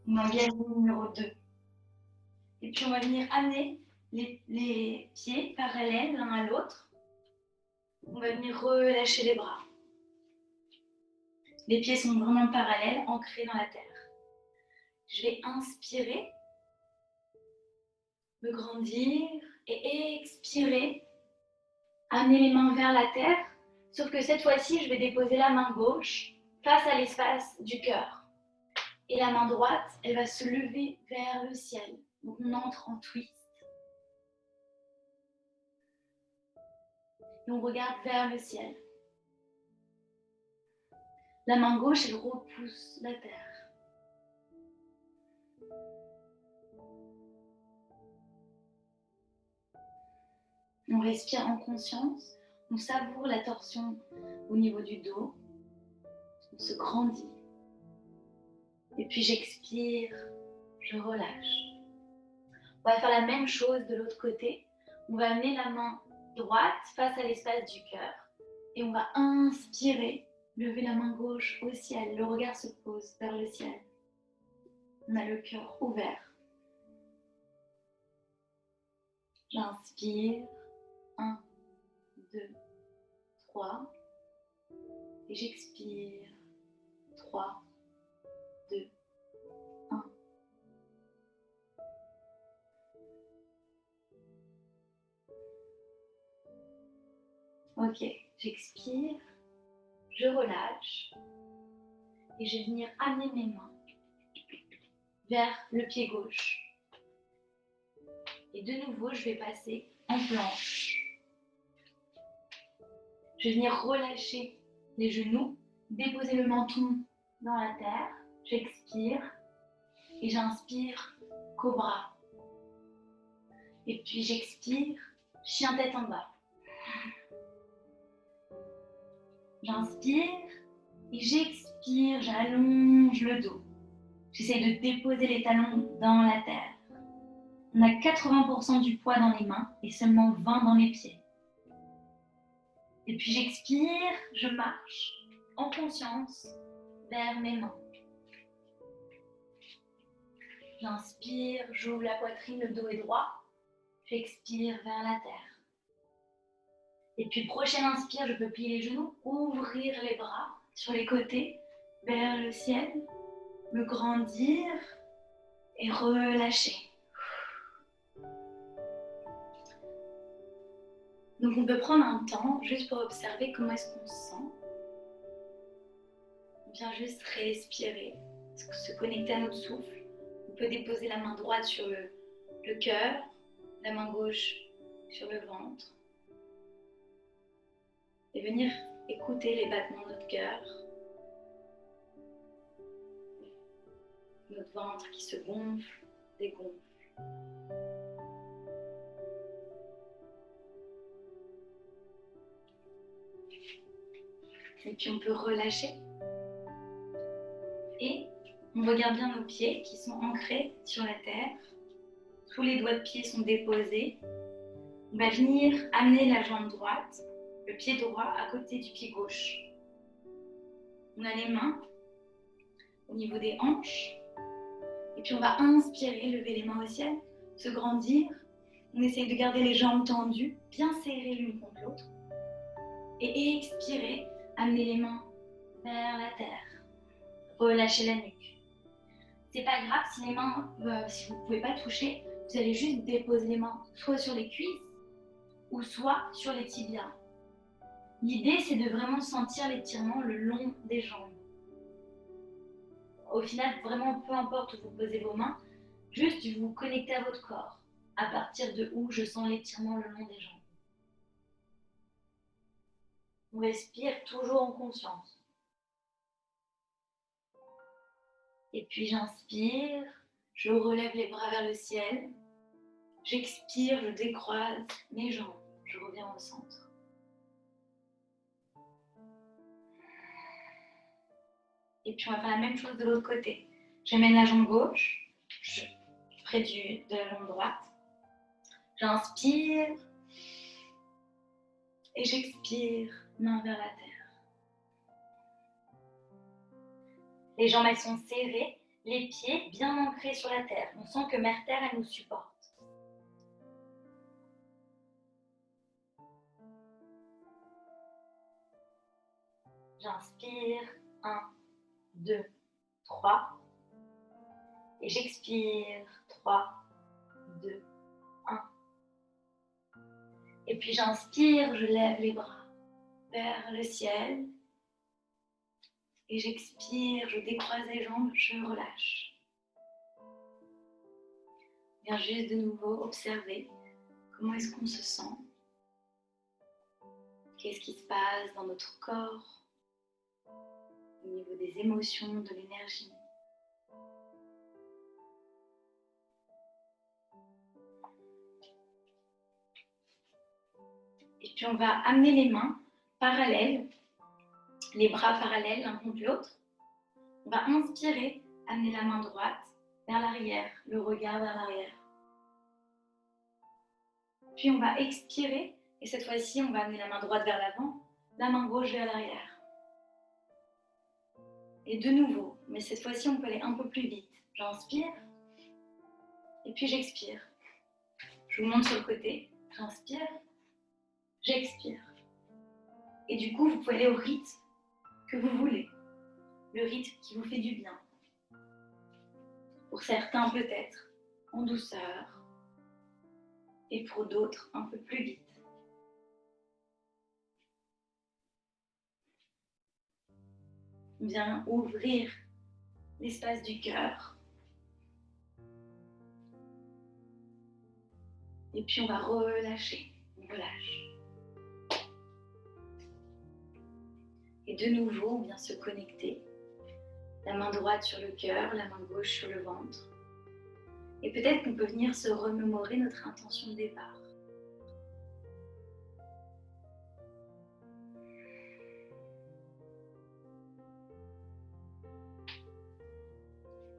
On a guerrier numéro 2. Et puis on va venir amener les pieds parallèles l'un à l'autre. On va venir relâcher les bras. Les pieds sont vraiment parallèles, ancrés dans la terre. Je vais inspirer, me grandir et expirer. Amener les mains vers la terre, sauf que cette fois-ci, je vais déposer la main gauche face à l'espace du cœur. Et la main droite, elle va se lever vers le ciel. Donc on entre en twist. Et on regarde vers le ciel. La main gauche, elle repousse la terre. On respire en conscience. On savoure la torsion au niveau du dos. On se grandit. Et puis j'expire, je relâche. On va faire la même chose de l'autre côté. On va amener la main droite face à l'espace du cœur. Et on va inspirer, lever la main gauche au ciel. Le regard se pose vers le ciel. On a le cœur ouvert. J'inspire. 1, 2, 3. Et j'expire. 3, 2, 1. Ok, j'expire. Je relâche. Et je vais venir amener mes mains vers le pied gauche. Et de nouveau, je vais passer en planche. Je vais venir relâcher les genoux, déposer le menton dans la terre. J'expire et j'inspire cobra. Et puis j'expire chien tête en bas. J'inspire et j'expire, j'allonge le dos. J'essaie de déposer les talons dans la terre. On a 80% du poids dans les mains et seulement 20% dans les pieds. Et puis j'expire, je marche en conscience vers mes mains. J'inspire, j'ouvre la poitrine, le dos est droit. J'expire vers la terre. Et puis prochaine inspire, je peux plier les genoux, ouvrir les bras sur les côtés vers le ciel, me grandir et relâcher. Donc on peut prendre un temps juste pour observer comment est-ce qu'on se sent. On vient juste respirer, se connecter à notre souffle. On peut déposer la main droite sur le cœur, la main gauche sur le ventre. Et venir écouter les battements de notre cœur. Notre ventre qui se gonfle, dégonfle. Et puis on peut relâcher. Et on regarde bien nos pieds qui sont ancrés sur la terre. Tous les doigts de pied sont déposés. On va venir amener la jambe droite, le pied droit à côté du pied gauche. On a les mains au niveau des hanches. Et puis on va inspirer, lever les mains au ciel, se grandir. On essaye de garder les jambes tendues, bien serrées l'une contre l'autre. Et expirer, amener les mains vers la terre. Relâchez la nuque. C'est pas grave si les mains, si vous ne pouvez pas toucher, vous allez juste déposer les mains soit sur les cuisses ou soit sur les tibias. L'idée, c'est de vraiment sentir l'étirement le long des jambes. Au final, vraiment, peu importe où vous posez vos mains, juste vous connectez à votre corps. À partir de où je sens l'étirement le long des jambes. On respire toujours en conscience. Et puis j'inspire, je relève les bras vers le ciel. J'expire, je décroise mes jambes. Je reviens au centre. Et puis on va faire la même chose de l'autre côté. J'amène la jambe gauche, près de la jambe droite. J'inspire et j'expire, main vers la terre. Les jambes, elles sont serrées, les pieds bien ancrés sur la terre. On sent que Mère Terre, elle nous supporte. J'inspire, 1, 2, 3. Et j'expire, 3, 2, 1. Et puis j'inspire, je lève les bras vers le ciel. Et j'expire, je décroise les jambes, je relâche. Viens juste de nouveau observer comment est-ce qu'on se sent. Qu'est-ce qui se passe dans notre corps, au niveau des émotions, de l'énergie. Et puis on va amener les mains parallèles, les bras parallèles l'un contre l'autre. On va inspirer, amener la main droite vers l'arrière, le regard vers l'arrière. Puis on va expirer, et cette fois-ci on va amener la main droite vers l'avant, la main gauche vers l'arrière. Et de nouveau, mais cette fois-ci on peut aller un peu plus vite. J'inspire, et puis j'expire. Je vous montre sur le côté, j'inspire, j'expire. Et du coup, vous pouvez aller au rythme que vous voulez, le rythme qui vous fait du bien. Pour certains, peut-être en douceur, et pour d'autres, un peu plus vite. On vient ouvrir l'espace du cœur. Et puis on va relâcher, on relâche. Et de nouveau, on vient se connecter. La main droite sur le cœur, la main gauche sur le ventre. Et peut-être qu'on peut venir se remémorer notre intention de départ.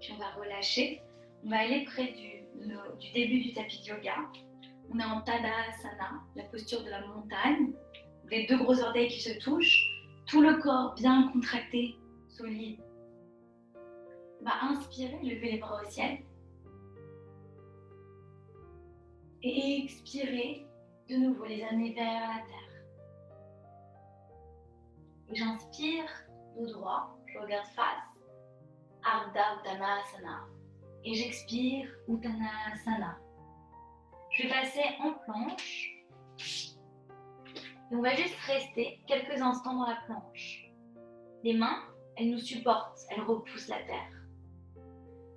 Puis on va relâcher. On va aller près du début du tapis de yoga. On est en Tadasana, la posture de la montagne. Les deux gros orteils qui se touchent. Tout le corps bien contracté, solide. On va inspirer, lever les bras au ciel. Et expirer, de nouveau les amener vers la terre. Et j'inspire, dos droit, je regarde face. Ardha Uttanasana. Et j'expire Uttanasana. Je vais passer en planche. Et on va juste rester quelques instants dans la planche. Les mains, elles nous supportent, elles repoussent la terre.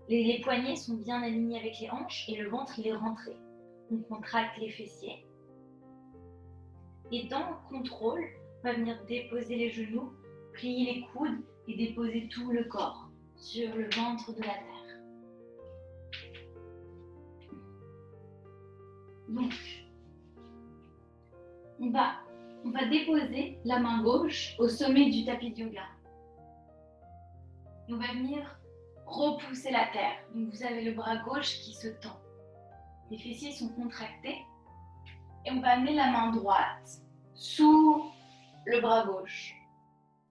Les poignets sont bien alignés avec les hanches et le ventre il est rentré. On contracte les fessiers. Et dans le contrôle, on va venir déposer les genoux, plier les coudes et déposer tout le corps sur le ventre de la terre. Donc, on va déposer la main gauche au sommet du tapis de yoga. Et on va venir repousser la terre. Donc vous avez le bras gauche qui se tend. Les fessiers sont contractés. Et on va amener la main droite sous le bras gauche.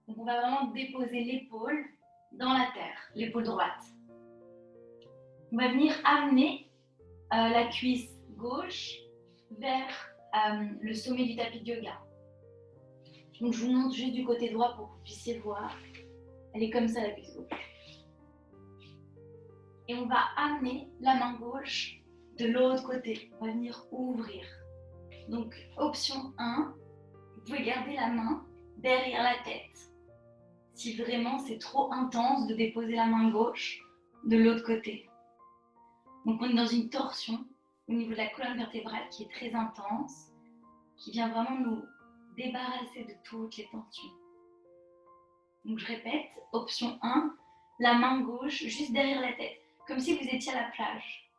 Donc on va vraiment déposer l'épaule dans la terre, l'épaule droite. On va venir amener la cuisse gauche vers le sommet du tapis de yoga. Donc je vous montre juste du côté droit pour que vous puissiez voir. Elle est comme ça la cuisse gauche. Et on va amener la main gauche de l'autre côté. On va venir ouvrir. Donc option 1, vous pouvez garder la main derrière la tête. Si vraiment c'est trop intense de déposer la main gauche de l'autre côté. Donc on est dans une torsion au niveau de la colonne vertébrale qui est très intense, qui vient vraiment nous débarrasser de toutes les tensions. Donc je répète, option 1, la main gauche juste derrière la tête, comme si vous étiez à la plage.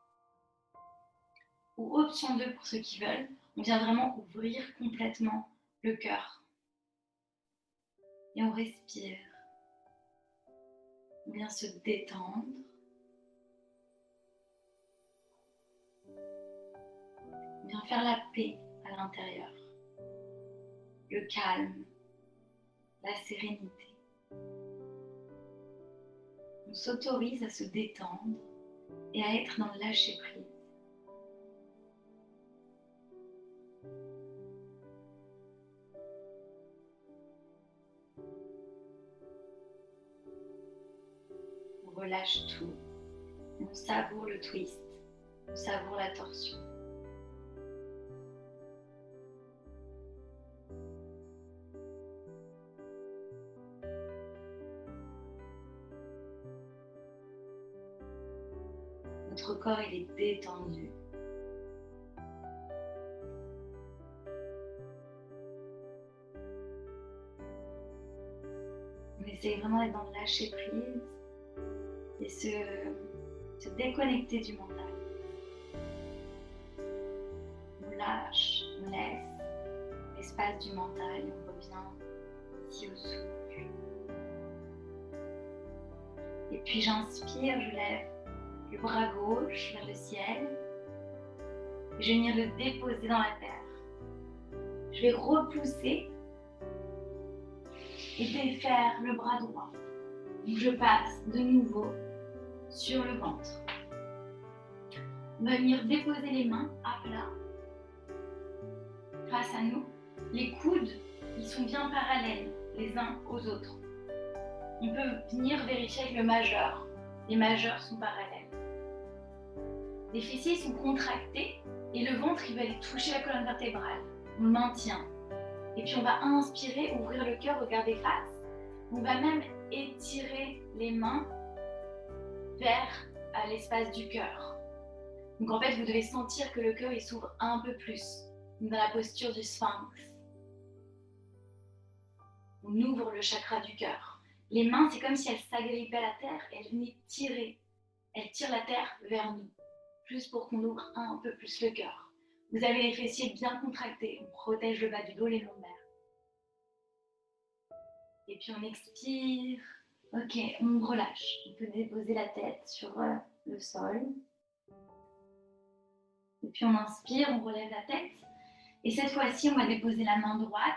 Ou option 2 pour ceux qui veulent, on vient vraiment ouvrir complètement le cœur. Et on respire. On vient se détendre. On vient faire la paix à l'intérieur. Le calme, la sérénité. On s'autorise à se détendre et à être dans le lâcher-prise. On relâche tout et on savoure le twist, on savoure la torsion. Notre corps il est détendu. On essaye vraiment d'être dans le lâcher prise et se déconnecter du mental. On lâche, on laisse l'espace du mental et on revient ici au souffle. Et puis j'inspire, je lève le bras gauche vers le ciel. Et je vais venir le déposer dans la terre. Je vais repousser et défaire le bras droit. Donc je passe de nouveau sur le ventre. On va venir déposer les mains à plat face à nous. Les coudes, ils sont bien parallèles les uns aux autres. On peut venir vérifier avec le majeur. Les majeurs sont parallèles. Les fessiers sont contractés et le ventre il va aller toucher la colonne vertébrale. On maintient. Et puis on va inspirer, ouvrir le cœur, regarder face. On va même étirer les mains vers l'espace du cœur. Donc en fait, vous devez sentir que le cœur il s'ouvre un peu plus dans la posture du sphinx. On ouvre le chakra du cœur. Les mains, c'est comme si elles s'agrippaient à la terre et elles venaient tirer. Elles tirent la terre vers nous, juste pour qu'on ouvre un peu plus le cœur. Vous avez les fessiers bien contractés, on protège le bas du dos, les lombaires. Et puis on expire, Ok, on relâche. On peut déposer la tête sur le sol. Et puis on inspire, on relève la tête. Et cette fois-ci, on va déposer la main droite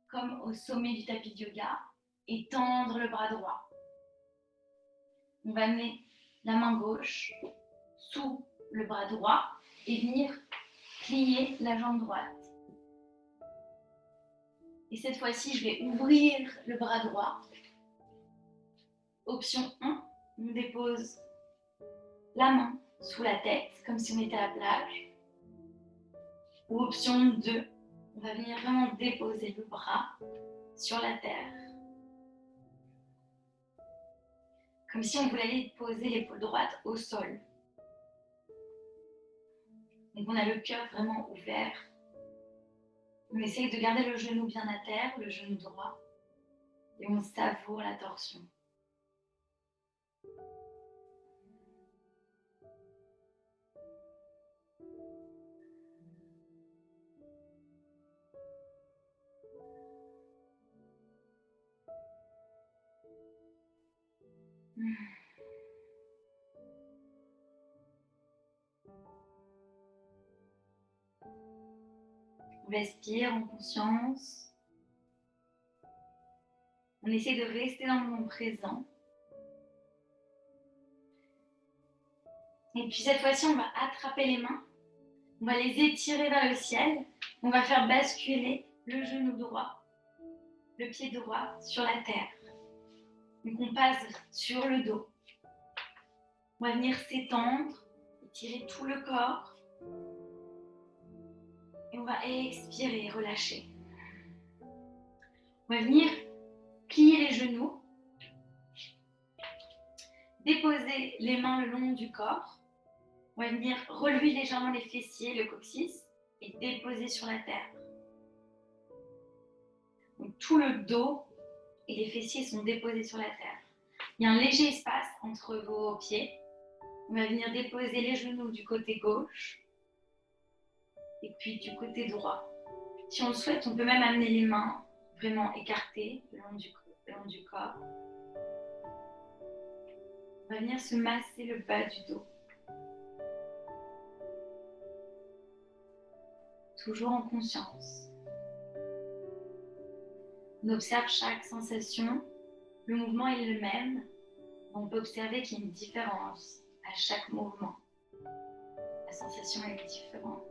comme au sommet du tapis de yoga et tendre le bras droit. On va amener la main gauche sous le bras droit et venir plier la jambe droite. Et cette fois-ci, je vais ouvrir le bras droit. Option 1, on dépose la main sous la tête, comme si on était à la plage. Ou option 2, on va venir vraiment déposer le bras sur la terre. Comme si on voulait aller poser l'épaule droite au sol. Donc on a le cœur vraiment ouvert. On essaye de garder le genou bien à terre, le genou droit. Et on savoure la torsion. On respire en conscience. On essaie de rester dans le moment présent. Et puis cette fois-ci, on va attraper les mains. On va les étirer vers le ciel. On va faire basculer le genou droit, le pied droit sur la terre. Donc on passe sur le dos. On va venir s'étendre, étirer tout le corps. Et on va expirer, relâcher. On va venir plier les genoux. Déposer les mains le long du corps. On va venir relever légèrement les fessiers, le coccyx et déposer sur la terre. Donc tout le dos et les fessiers sont déposés sur la terre. Il y a un léger espace entre vos pieds. On va venir déposer les genoux du côté gauche et puis du côté droit. Si on le souhaite, on peut même amener les mains vraiment écartées le long du corps. On va venir se masser le bas du dos. Toujours en conscience. On observe chaque sensation. Le mouvement est le même. On peut observer qu'il y a une différence à chaque mouvement. La sensation est différente.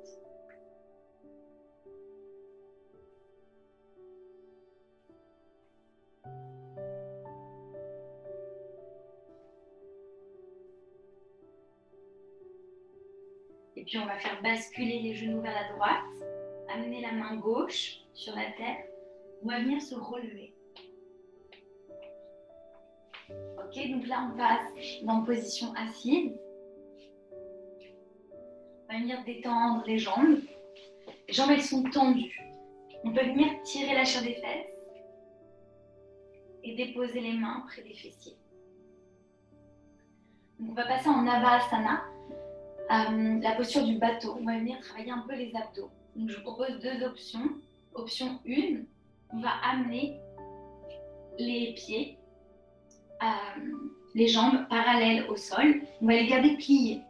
Et puis on va faire basculer les genoux vers la droite, amener la main gauche sur la terre. On va venir se relever. Ok, donc là on passe dans position assise. On va venir détendre les jambes. Les jambes elles sont tendues. On peut venir tirer la chair des fesses et déposer les mains près des fessiers. Donc on va passer en Navasana. La posture du bateau. On va venir travailler un peu les abdos. Donc je vous propose deux options. Option 1, on va amener les pieds, les jambes parallèles au sol. On va les garder pliés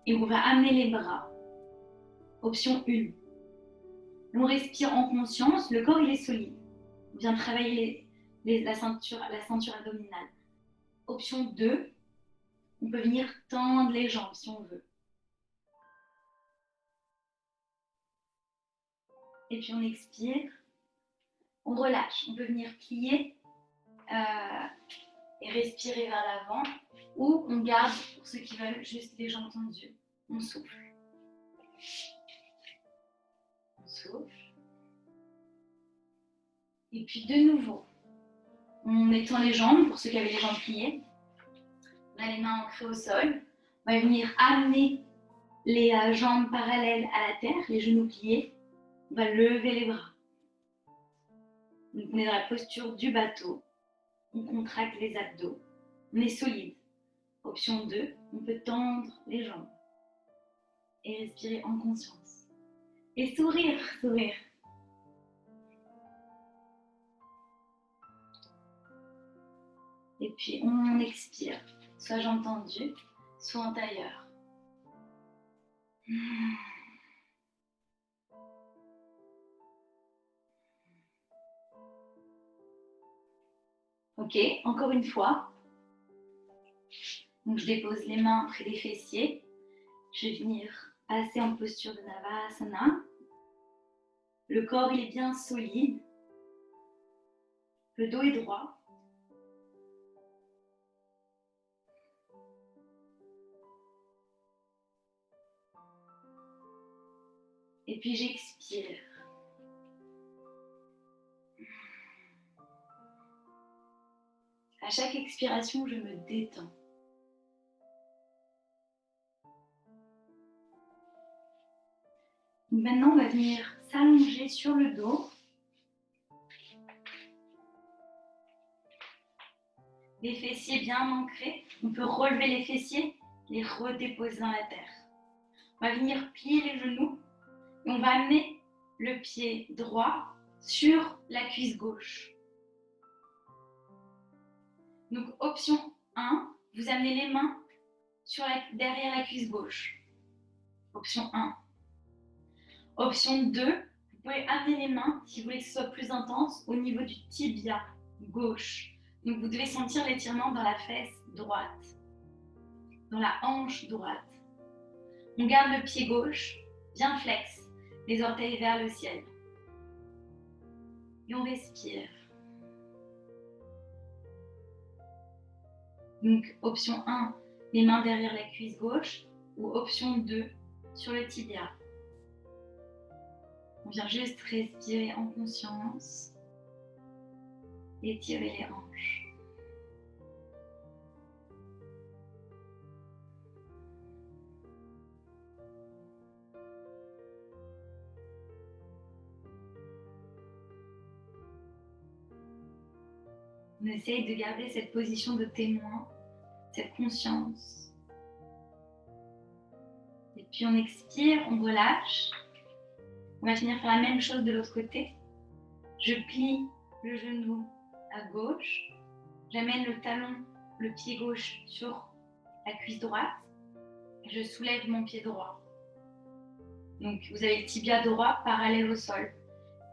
et on va amener les bras. Option 1. On respire en conscience, le corps il est solide. On vient travailler la ceinture abdominale. Option 2, on peut venir tendre les jambes si on veut. Et puis on expire, on relâche. On peut venir plier et respirer vers l'avant, ou on garde, pour ceux qui veulent, juste les jambes tendues. On souffle. On souffle. Et puis de nouveau, on étend les jambes, pour ceux qui avaient les jambes pliées. On a les mains ancrées au sol. On va venir amener les jambes parallèles à la terre, les genoux pliés. On va lever les bras. Donc on est dans la posture du bateau. On contracte les abdos. On est solide. Option 2, on peut tendre les jambes. Et respirer en conscience. Et sourire, sourire. Et puis on expire, soit jambes tendues, soit en tailleur. Ok, encore une fois. Donc je dépose les mains près des fessiers. Je vais venir passer en posture de Navasana. Le corps il est bien solide. Le dos est droit. Et puis j'expire. À chaque expiration, je me détends. Maintenant, on va venir s'allonger sur le dos. Les fessiers bien ancrés. On peut relever les fessiers, les redéposer dans la terre. On va venir plier les genoux et on va amener le pied droit sur la cuisse gauche. Donc option 1, vous amenez les mains derrière la cuisse gauche. Option 1. Option 2, vous pouvez amener les mains, si vous voulez que ce soit plus intense, au niveau du tibia gauche. Donc vous devez sentir l'étirement dans la fesse droite, dans la hanche droite. On garde le pied gauche bien flex, les orteils vers le ciel. Et on respire. Donc option 1, les mains derrière la cuisse gauche, ou option 2, sur le tibia. On vient juste respirer en conscience, étirer les hanches. On essaye de garder cette position de témoin, cette conscience. Et puis on expire, on relâche. On va venir faire la même chose de l'autre côté. Je plie le genou à gauche. J'amène le talon, le pied gauche sur la cuisse droite. Et je soulève mon pied droit. Donc vous avez le tibia droit parallèle au sol.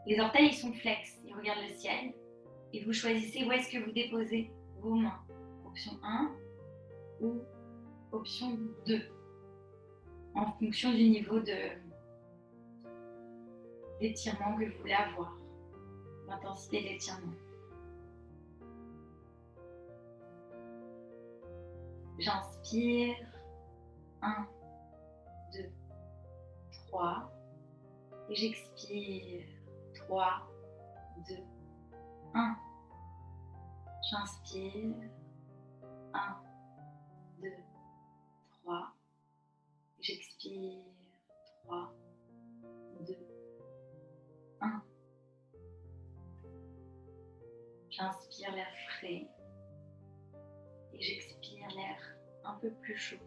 Les orteils ils sont flex, ils regardent le ciel. Et vous choisissez où est-ce que vous déposez vos mains. Option 1 ou option 2. En fonction du niveau d'étirement que vous voulez avoir. L'intensité de l'étirement. J'inspire. 1, 2, 3. Et j'expire. 3, 2, 1. J'inspire. 1, 2, 3. J'expire. 3, 2, 1. J'inspire l'air frais. Et j'expire l'air un peu plus chaud.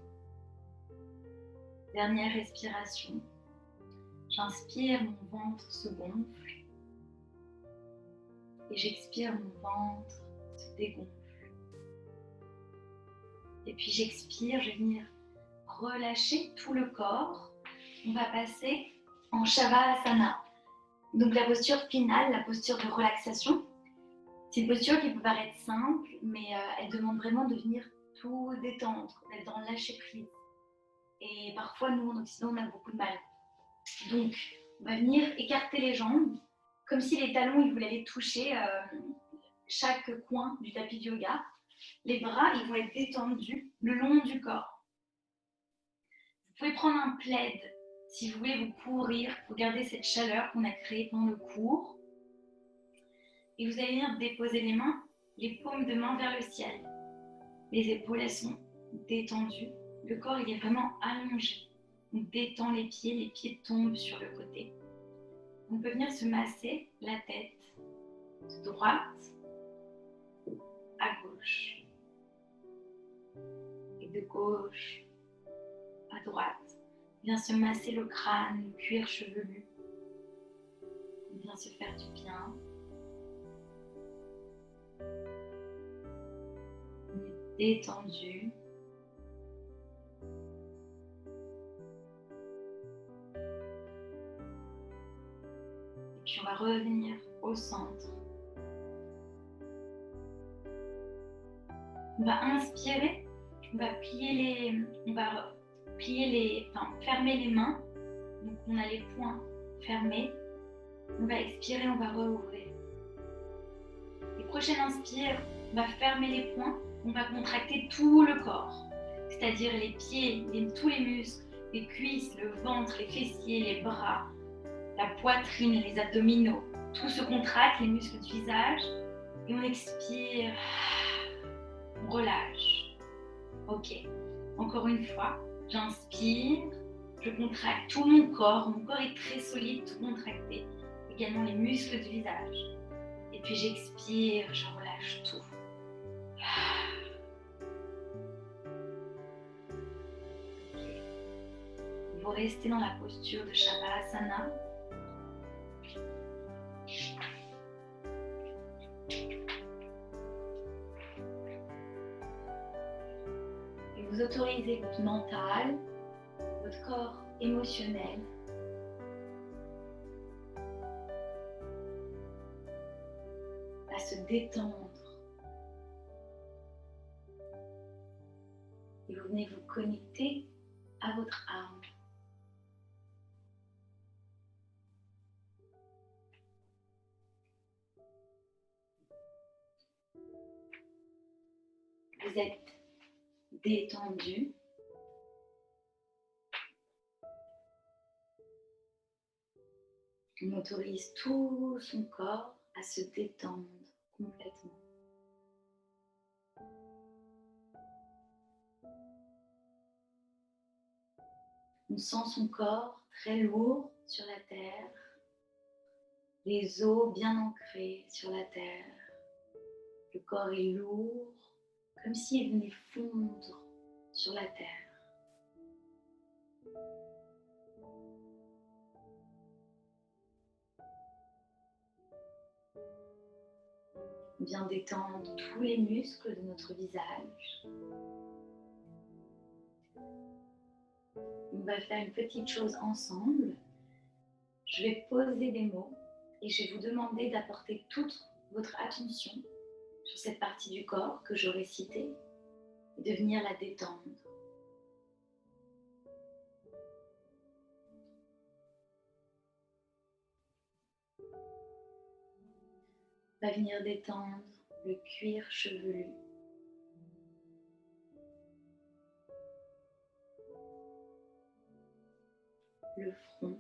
Dernière respiration. J'inspire, mon ventre se gonfle. Et j'expire, mon ventre se dégonfle. Et puis j'expire, je vais venir relâcher tout le corps. On va passer en Shavasana. Donc la posture finale, la posture de relaxation. C'est une posture qui peut paraître simple, mais elle demande vraiment de venir tout détendre, d'être dans le lâcher prise. Et parfois, nous, en Occident, on a beaucoup de mal. Donc, on va venir écarter les jambes, comme si les talons, ils voulaient aller toucher chaque coin du tapis de yoga. Les bras, ils vont être détendus le long du corps. Vous pouvez prendre un plaid si vous voulez vous couvrir, pour garder cette chaleur qu'on a créée pendant le cours. Et vous allez venir déposer les mains, les paumes de main vers le ciel. Les épaules, elles sont détendues. Le corps, il est vraiment allongé. On détend les pieds tombent sur le côté. On peut venir se masser la tête de droite à gauche et de gauche à droite. On vient se masser le crâne, le cuir chevelu. On vient se faire du bien. détendu. Et puis on va revenir au centre. On va inspirer, on va fermer les mains. Donc on a les poings fermés. On va expirer, on va rouvrir. Et prochaine inspire, on va fermer les poings, on va contracter tout le corps. C'est-à-dire les pieds, tous les muscles, les cuisses, le ventre, les fessiers, les bras, la poitrine, les abdominaux. Tout se contracte, les muscles du visage. Et on expire, on relâche. Ok, encore une fois, j'inspire, je contracte tout mon corps est très solide, tout contracté. Également les muscles du visage. Et puis j'expire, je relâche tout. Okay. Vous restez dans la posture de Shavasana. Et vous autorisez votre mental, votre corps émotionnel à se détendre. Et vous venez vous connecter à votre âme. Vous êtes détendu. On autorise tout son corps à se détendre complètement. On sent son corps très lourd sur la terre, les os bien ancrés sur la terre. Le corps est lourd, comme s'il venait fondre sur la terre. On vient détendre tous les muscles de notre visage. On va faire une petite chose ensemble. Je vais poser des mots et je vais vous demander d'apporter toute votre attention sur cette partie du corps que j'aurai citée et de venir la détendre. On va venir détendre le cuir chevelu, le front,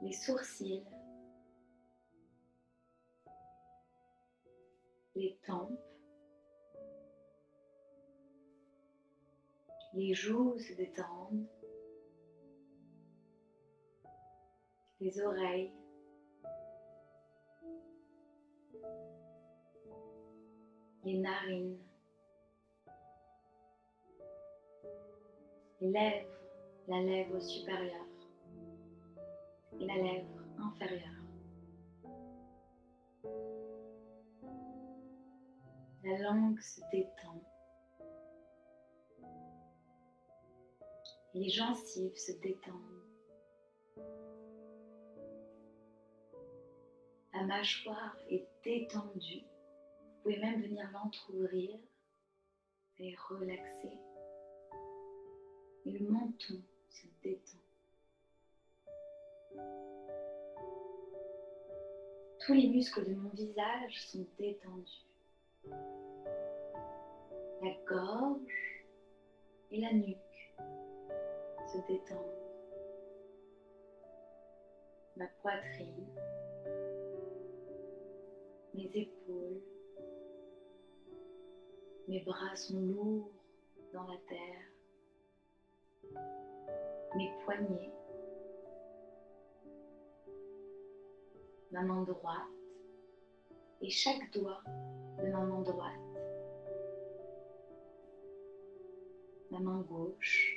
les sourcils, les tempes, les joues se détendent, les oreilles, les narines, les lèvres, la lèvre supérieure et la lèvre inférieure. La langue se détend. Les gencives se détendent. La mâchoire est détendue. Vous pouvez même venir l'entrouvrir et relaxer. Et le menton se détend. Tous les muscles de mon visage sont détendus. La gorge et la nuque se détendent. Ma poitrine, mes épaules, mes bras sont lourds dans la terre, mes poignets, ma main droite et chaque doigt de ma main droite, ma main gauche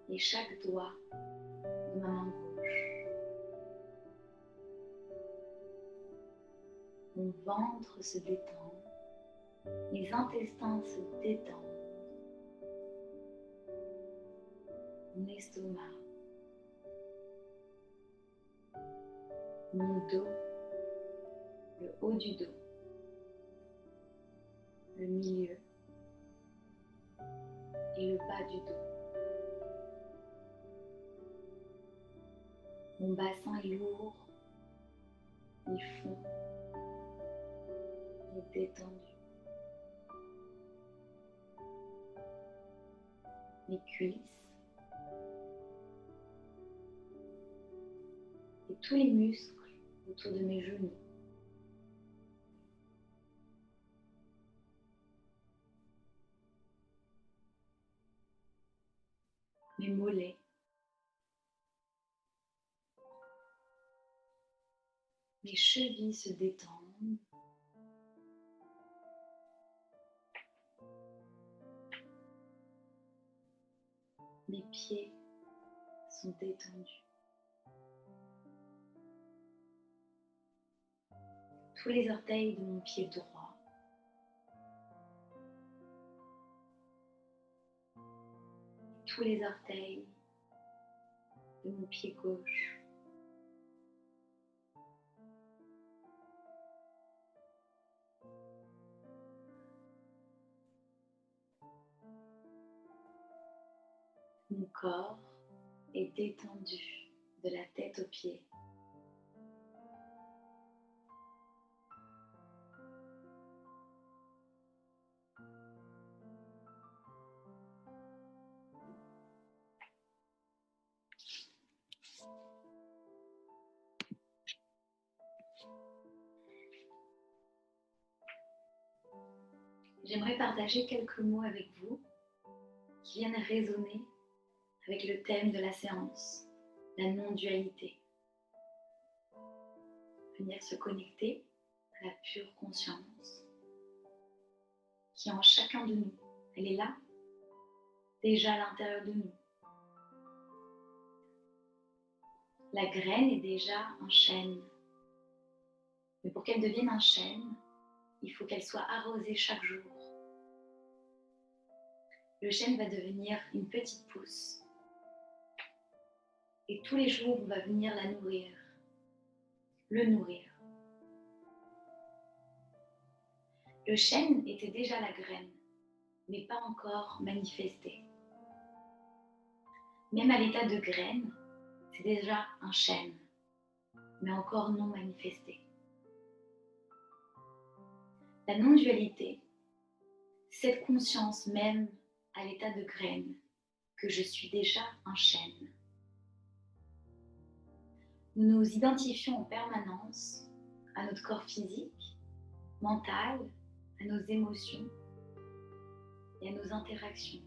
et chaque doigt de ma main gauche. Mon ventre se détend, mes intestins se détendent, mon estomac, mon dos, le haut du dos, le milieu et le bas du dos. Mon bassin est lourd, il fond, il est détendu. Mes cuisses et tous les muscles autour de mes genoux. Mes mollets. Mes chevilles se détendent. Mes pieds sont détendus. Tous les orteils de mon pied droit. Tous les orteils de mon pied gauche. Mon corps est détendu de la tête aux pieds. J'aimerais partager quelques mots avec vous qui viennent résonner avec le thème de la séance, la non-dualité. Venir se connecter à la pure conscience qui est en chacun de nous. Elle est là, déjà à l'intérieur de nous. La graine est déjà un chêne. Mais pour qu'elle devienne un chêne, il faut qu'elle soit arrosée chaque jour. Le chêne va devenir une petite pousse. Et tous les jours, on va venir la nourrir, le nourrir. Le chêne était déjà la graine, mais pas encore manifesté. Même à l'état de graine, c'est déjà un chêne, mais encore non manifesté. La non-dualité, c'est cette conscience même à l'état de graine, que je suis déjà un chêne. Nous nous identifions en permanence à notre corps physique, mental, à nos émotions et à nos interactions.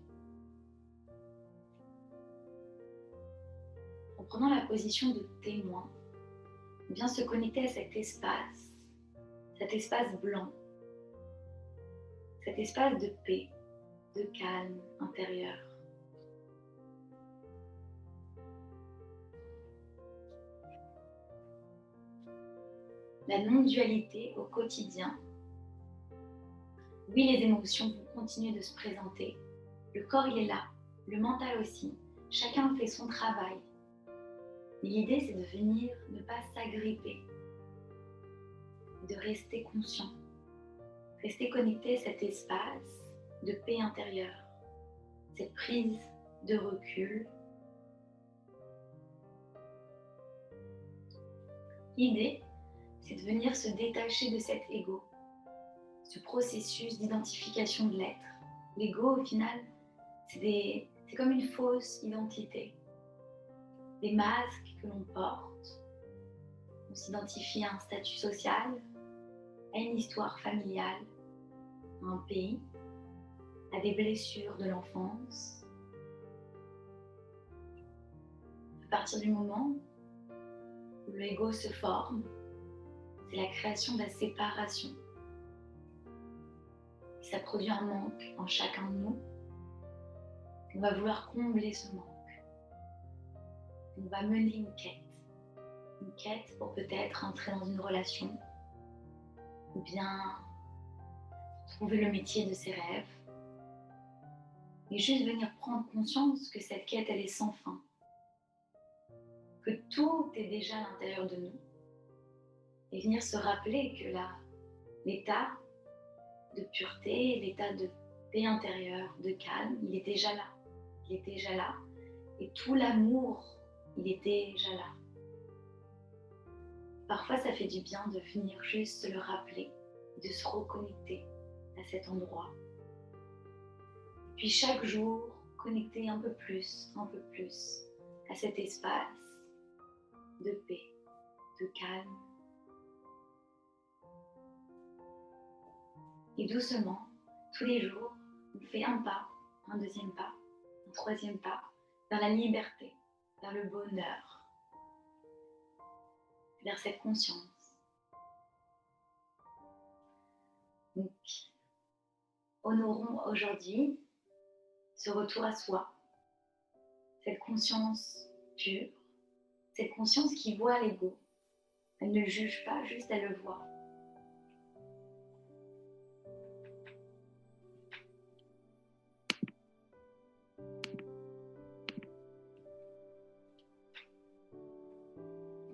En prenant la position de témoin, on vient se connecter à cet espace blanc, cet espace de paix, de calme intérieur. La non-dualité au quotidien. Oui, les émotions vont continuer de se présenter. Le corps, il est là, le mental aussi. Chacun fait son travail. Mais l'idée, c'est de venir ne pas s'agripper, de rester conscient, rester connecté à cet espace de paix intérieure, cette prise de recul. L'idée, c'est de venir se détacher de cet ego, ce processus d'identification de l'être. L'ego, au final, c'est comme une fausse identité. Des masques que l'on porte. On s'identifie à un statut social, à une histoire familiale, à un pays, à des blessures de l'enfance. À partir du moment où l'ego se forme, c'est la création de la séparation. Et ça produit un manque en chacun de nous. On va vouloir combler ce manque. On va mener une quête. Une quête pour peut-être entrer dans une relation ou bien trouver le métier de ses rêves. Et juste venir prendre conscience que cette quête, elle est sans fin. Que tout est déjà à l'intérieur de nous. Et venir se rappeler que l'état de pureté, l'état de paix intérieure, de calme, il est déjà là. Il est déjà là. Et tout l'amour, il est déjà là. Parfois, ça fait du bien de venir juste se le rappeler, de se reconnecter à cet endroit. Puis chaque jour, connecter un peu plus à cet espace de paix, de calme. Et doucement, tous les jours, on fait un pas, un deuxième pas, un troisième pas vers la liberté, vers le bonheur, vers cette conscience. Donc, honorons aujourd'hui ce retour à soi, cette conscience pure, cette conscience qui voit l'ego. Elle ne juge pas, juste elle le voit.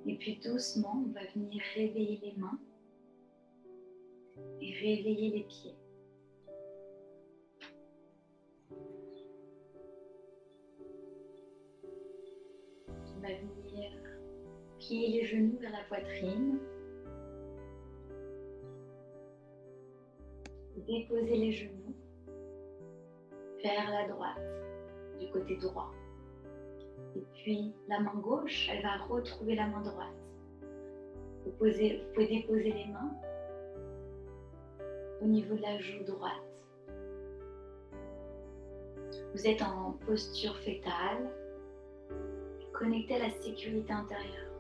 Et puis doucement, on va venir réveiller les mains et réveiller les pieds. On va venir plier les genoux vers la poitrine. Déposer les genoux vers la droite, du côté droit. Et puis la main gauche, elle va retrouver la main droite. Vous pouvez déposer les mains au niveau de la joue droite. Vous êtes en posture fétale, connecté à la sécurité intérieure.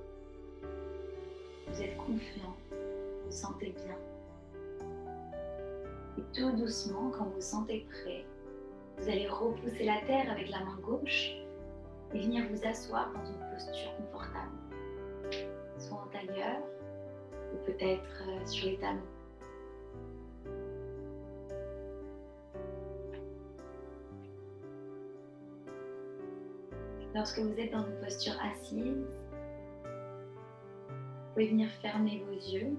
Vous êtes confiant, vous vous sentez bien. Et tout doucement, quand vous vous sentez prêt, vous allez repousser la terre avec la main gauche et venir vous asseoir dans une posture confortable, soit en tailleur ou peut-être sur les talons. Lorsque vous êtes dans une posture assise, vous pouvez venir fermer vos yeux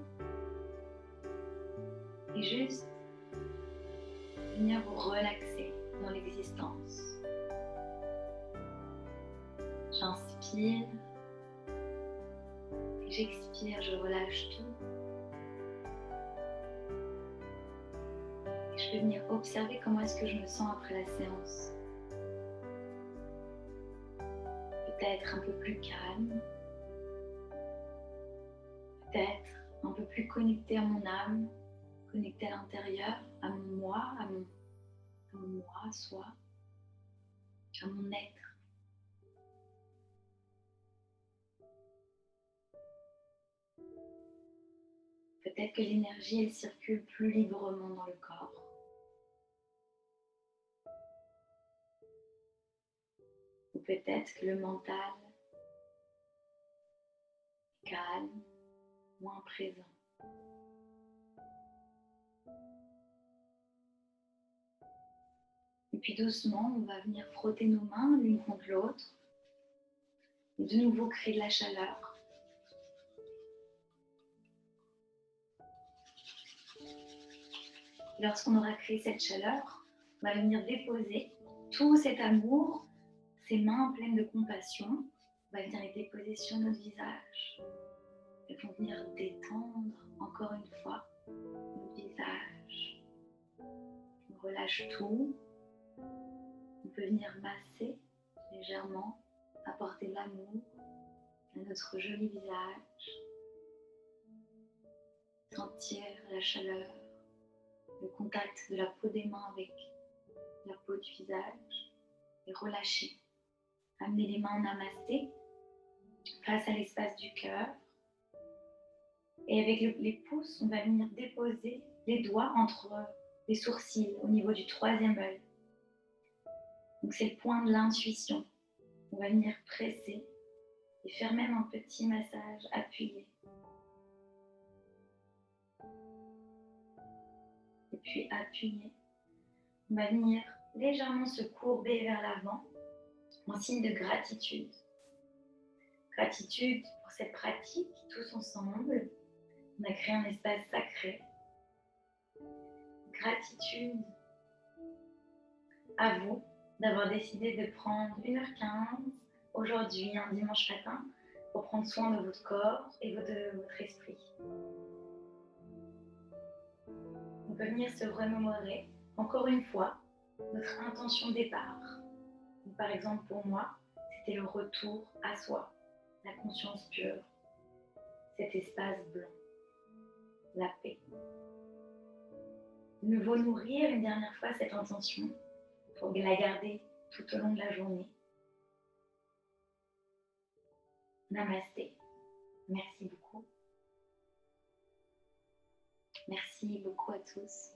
et juste venir vous relaxer dans l'existence. J'inspire et j'expire, je relâche tout. Et je peux venir observer comment est-ce que je me sens après la séance. Peut-être un peu plus calme, peut-être un peu plus connecté à mon âme, connecté à l'intérieur, à mon moi, à soi, à mon être. Peut-être que l'énergie, elle circule plus librement dans le corps. Ou peut-être que le mental est calme, moins présent. Et puis doucement, on va venir frotter nos mains l'une contre l'autre. Et de nouveau créer de la chaleur. Lorsqu'on aura créé cette chaleur, on va venir déposer tout cet amour, ces mains pleines de compassion, on va venir les déposer sur notre visage. Elles vont venir détendre encore une fois notre visage. On relâche tout. On peut venir masser légèrement, apporter de l'amour à notre joli visage. Sentir la chaleur, le contact de la peau des mains avec la peau du visage et relâcher. Amener les mains en namasté face à l'espace du cœur. Et avec les pouces, on va venir déposer les doigts entre les sourcils au niveau du troisième œil. Donc c'est le point de l'intuition. On va venir presser et faire même un petit massage appuyé. Et puis appuyer. On va venir légèrement se courber vers l'avant en signe de gratitude. Gratitude pour cette pratique, tous ensemble. On a créé un espace sacré. Gratitude à vous d'avoir décidé de prendre 1h15 aujourd'hui, un dimanche matin, pour prendre soin de votre corps et de votre esprit. On peut venir se remémorer, encore une fois, notre intention de départ. Donc, par exemple, pour moi, c'était le retour à soi, la conscience pure, cet espace blanc, la paix. De nouveau nourrir une dernière fois cette intention pour la garder tout au long de la journée. Namasté. Merci beaucoup. Merci beaucoup à tous.